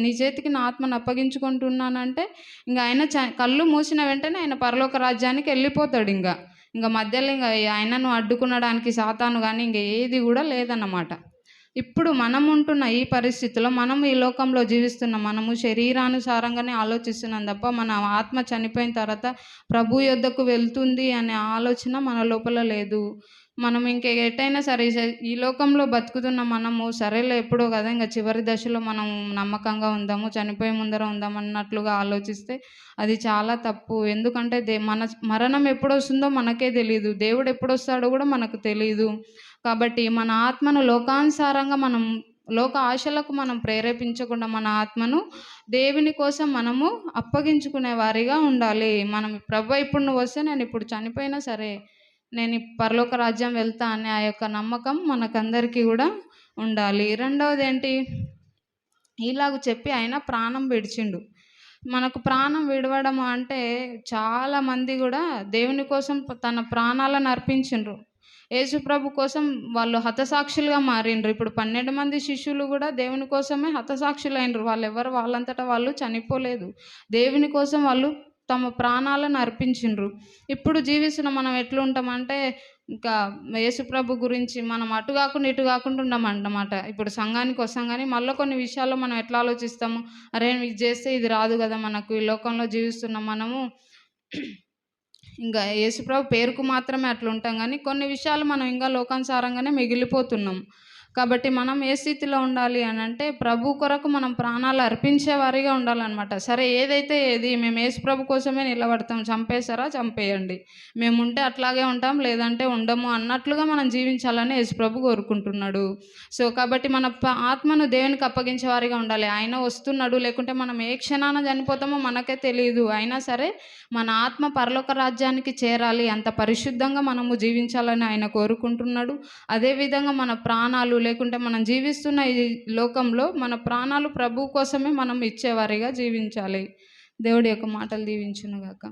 Speaker 7: నీ చేతికి నా ఆత్మను అప్పగించుకుంటున్నానంటే ఇంకా ఆయన కళ్ళు మూసిన వెంటనే ఆయన పరలోక రాజ్యానికి వెళ్ళిపోతాడు. ఇంకా మధ్యలో ఆయనను అడ్డుకునడానికి సాతాను కానీ ఇంకా ఏది కూడా లేదన్నమాట. ఇప్పుడు మనం ఉంటున్న ఈ పరిస్థితిలో మనం ఈ లోకంలో జీవిస్తున్నాం, మనము శరీరానుసారంగానే ఆలోచిస్తున్నాం తప్ప మన ఆత్మ చనిపోయిన తర్వాత ప్రభు యొద్దకు వెళ్తుంది అనే ఆలోచన మన లోపల లేదు. మనం ఎటైనా సరే ఈ లోకంలో బతుకుతున్న మనము సరేలే ఎప్పుడో కదా ఇంకా చివరి దశలో మనం నమ్మకంగా ఉందాము, చనిపోయే ముందర ఉందాం అన్నట్లుగా ఆలోచిస్తే అది చాలా తప్పు. ఎందుకంటే మన మరణం ఎప్పుడు వస్తుందో మనకే తెలియదు, దేవుడు ఎప్పుడు వస్తాడో కూడా మనకు తెలియదు. కాబట్టి మన ఆత్మను లోకానుసారంగా మనం లోక ఆశలకు మనం ప్రేరేపించకుండా మన ఆత్మను దేవుని కోసం మనము అప్పగించుకునే వారిగా ఉండాలి. మనం ప్రభు ఇప్పుడు నువ్వు వస్తే నేను ఇప్పుడు చనిపోయినా సరే నేను పరలోక రాజ్యం వెళ్తా అనే ఆ యొక్క నమ్మకం మనకందరికీ కూడా ఉండాలి. రెండవది ఏంటి? ఇలాగ చెప్పి ఆయన ప్రాణం విడిచిండు. మనకు ప్రాణం విడవడం అంటే చాలామంది కూడా దేవుని కోసం తన ప్రాణాలను అర్పించిండ్రు. యేసుప్రభు కోసం వాళ్ళు హతసాక్షులుగా మారిండ్రు. ఇప్పుడు 12 మంది శిష్యులు కూడా దేవుని కోసమే హతసాక్షులైనరు. వాళ్ళెవరు వాళ్ళంతటా వాళ్ళు చనిపోలేదు, దేవుని కోసం వాళ్ళు తమ ప్రాణాలను అర్పించిండ్రు. ఇప్పుడు జీవిస్తున్న మనం ఎట్లుంటామంటే ఇంకా యేసుప్రభు గురించి మనం అటు కాకుండా ఇటు కాకుండా ఉండమన్నమాట. ఇప్పుడు సంఘానికి వస్తాం కానీ మళ్ళీ కొన్ని విషయాల్లో మనం ఎట్లా ఆలోచిస్తాము, అరే ఇది చేస్తే ఇది రాదు కదా మనకు, ఈ లోకంలో జీవిస్తున్నాం మనము ఇంకా యేసుప్రభు పేరుకు మాత్రమే అట్లా ఉంటాం కానీ కొన్ని విషయాలు మనం ఇంకా లోకానుసారంగానే మిగిలిపోతున్నాం. కాబట్టి మనం ఏ స్థితిలో ఉండాలి అని అంటే ప్రభు కొరకు మనం ప్రాణాలు అర్పించే వారిగా ఉండాలన్నమాట. సరే ఏదైతే ఏది, మేము యేసుప్రభు కోసమే నిలబడతాం, చంపేశారా చంపేయండి, మేము ఉంటే అట్లాగే ఉంటాం లేదంటే ఉండము అన్నట్లుగా మనం జీవించాలని యేసుప్రభు కోరుకుంటున్నాడు. సో కాబట్టి మన ఆత్మను దేవునికి అప్పగించే వారిగా ఉండాలి. ఆయన వస్తున్నాడు, లేకుంటే మనం ఏ క్షణాన చనిపోతామో మనకే తెలియదు. అయినా సరే మన ఆత్మ పరలోక రాజ్యానికి చేరాలి, అంత పరిశుద్ధంగా మనము జీవించాలని ఆయన కోరుకుంటున్నాడు. అదేవిధంగా మన ప్రాణాలు లేకుంటే మనం జీవిస్తున్న ఈ లోకంలో మన ప్రాణాలు ప్రభు కోసమే మనం ఇచ్చేవారిగా జీవించాలి. దేవుడి యొక్క మాటలు దీవించునుగాక.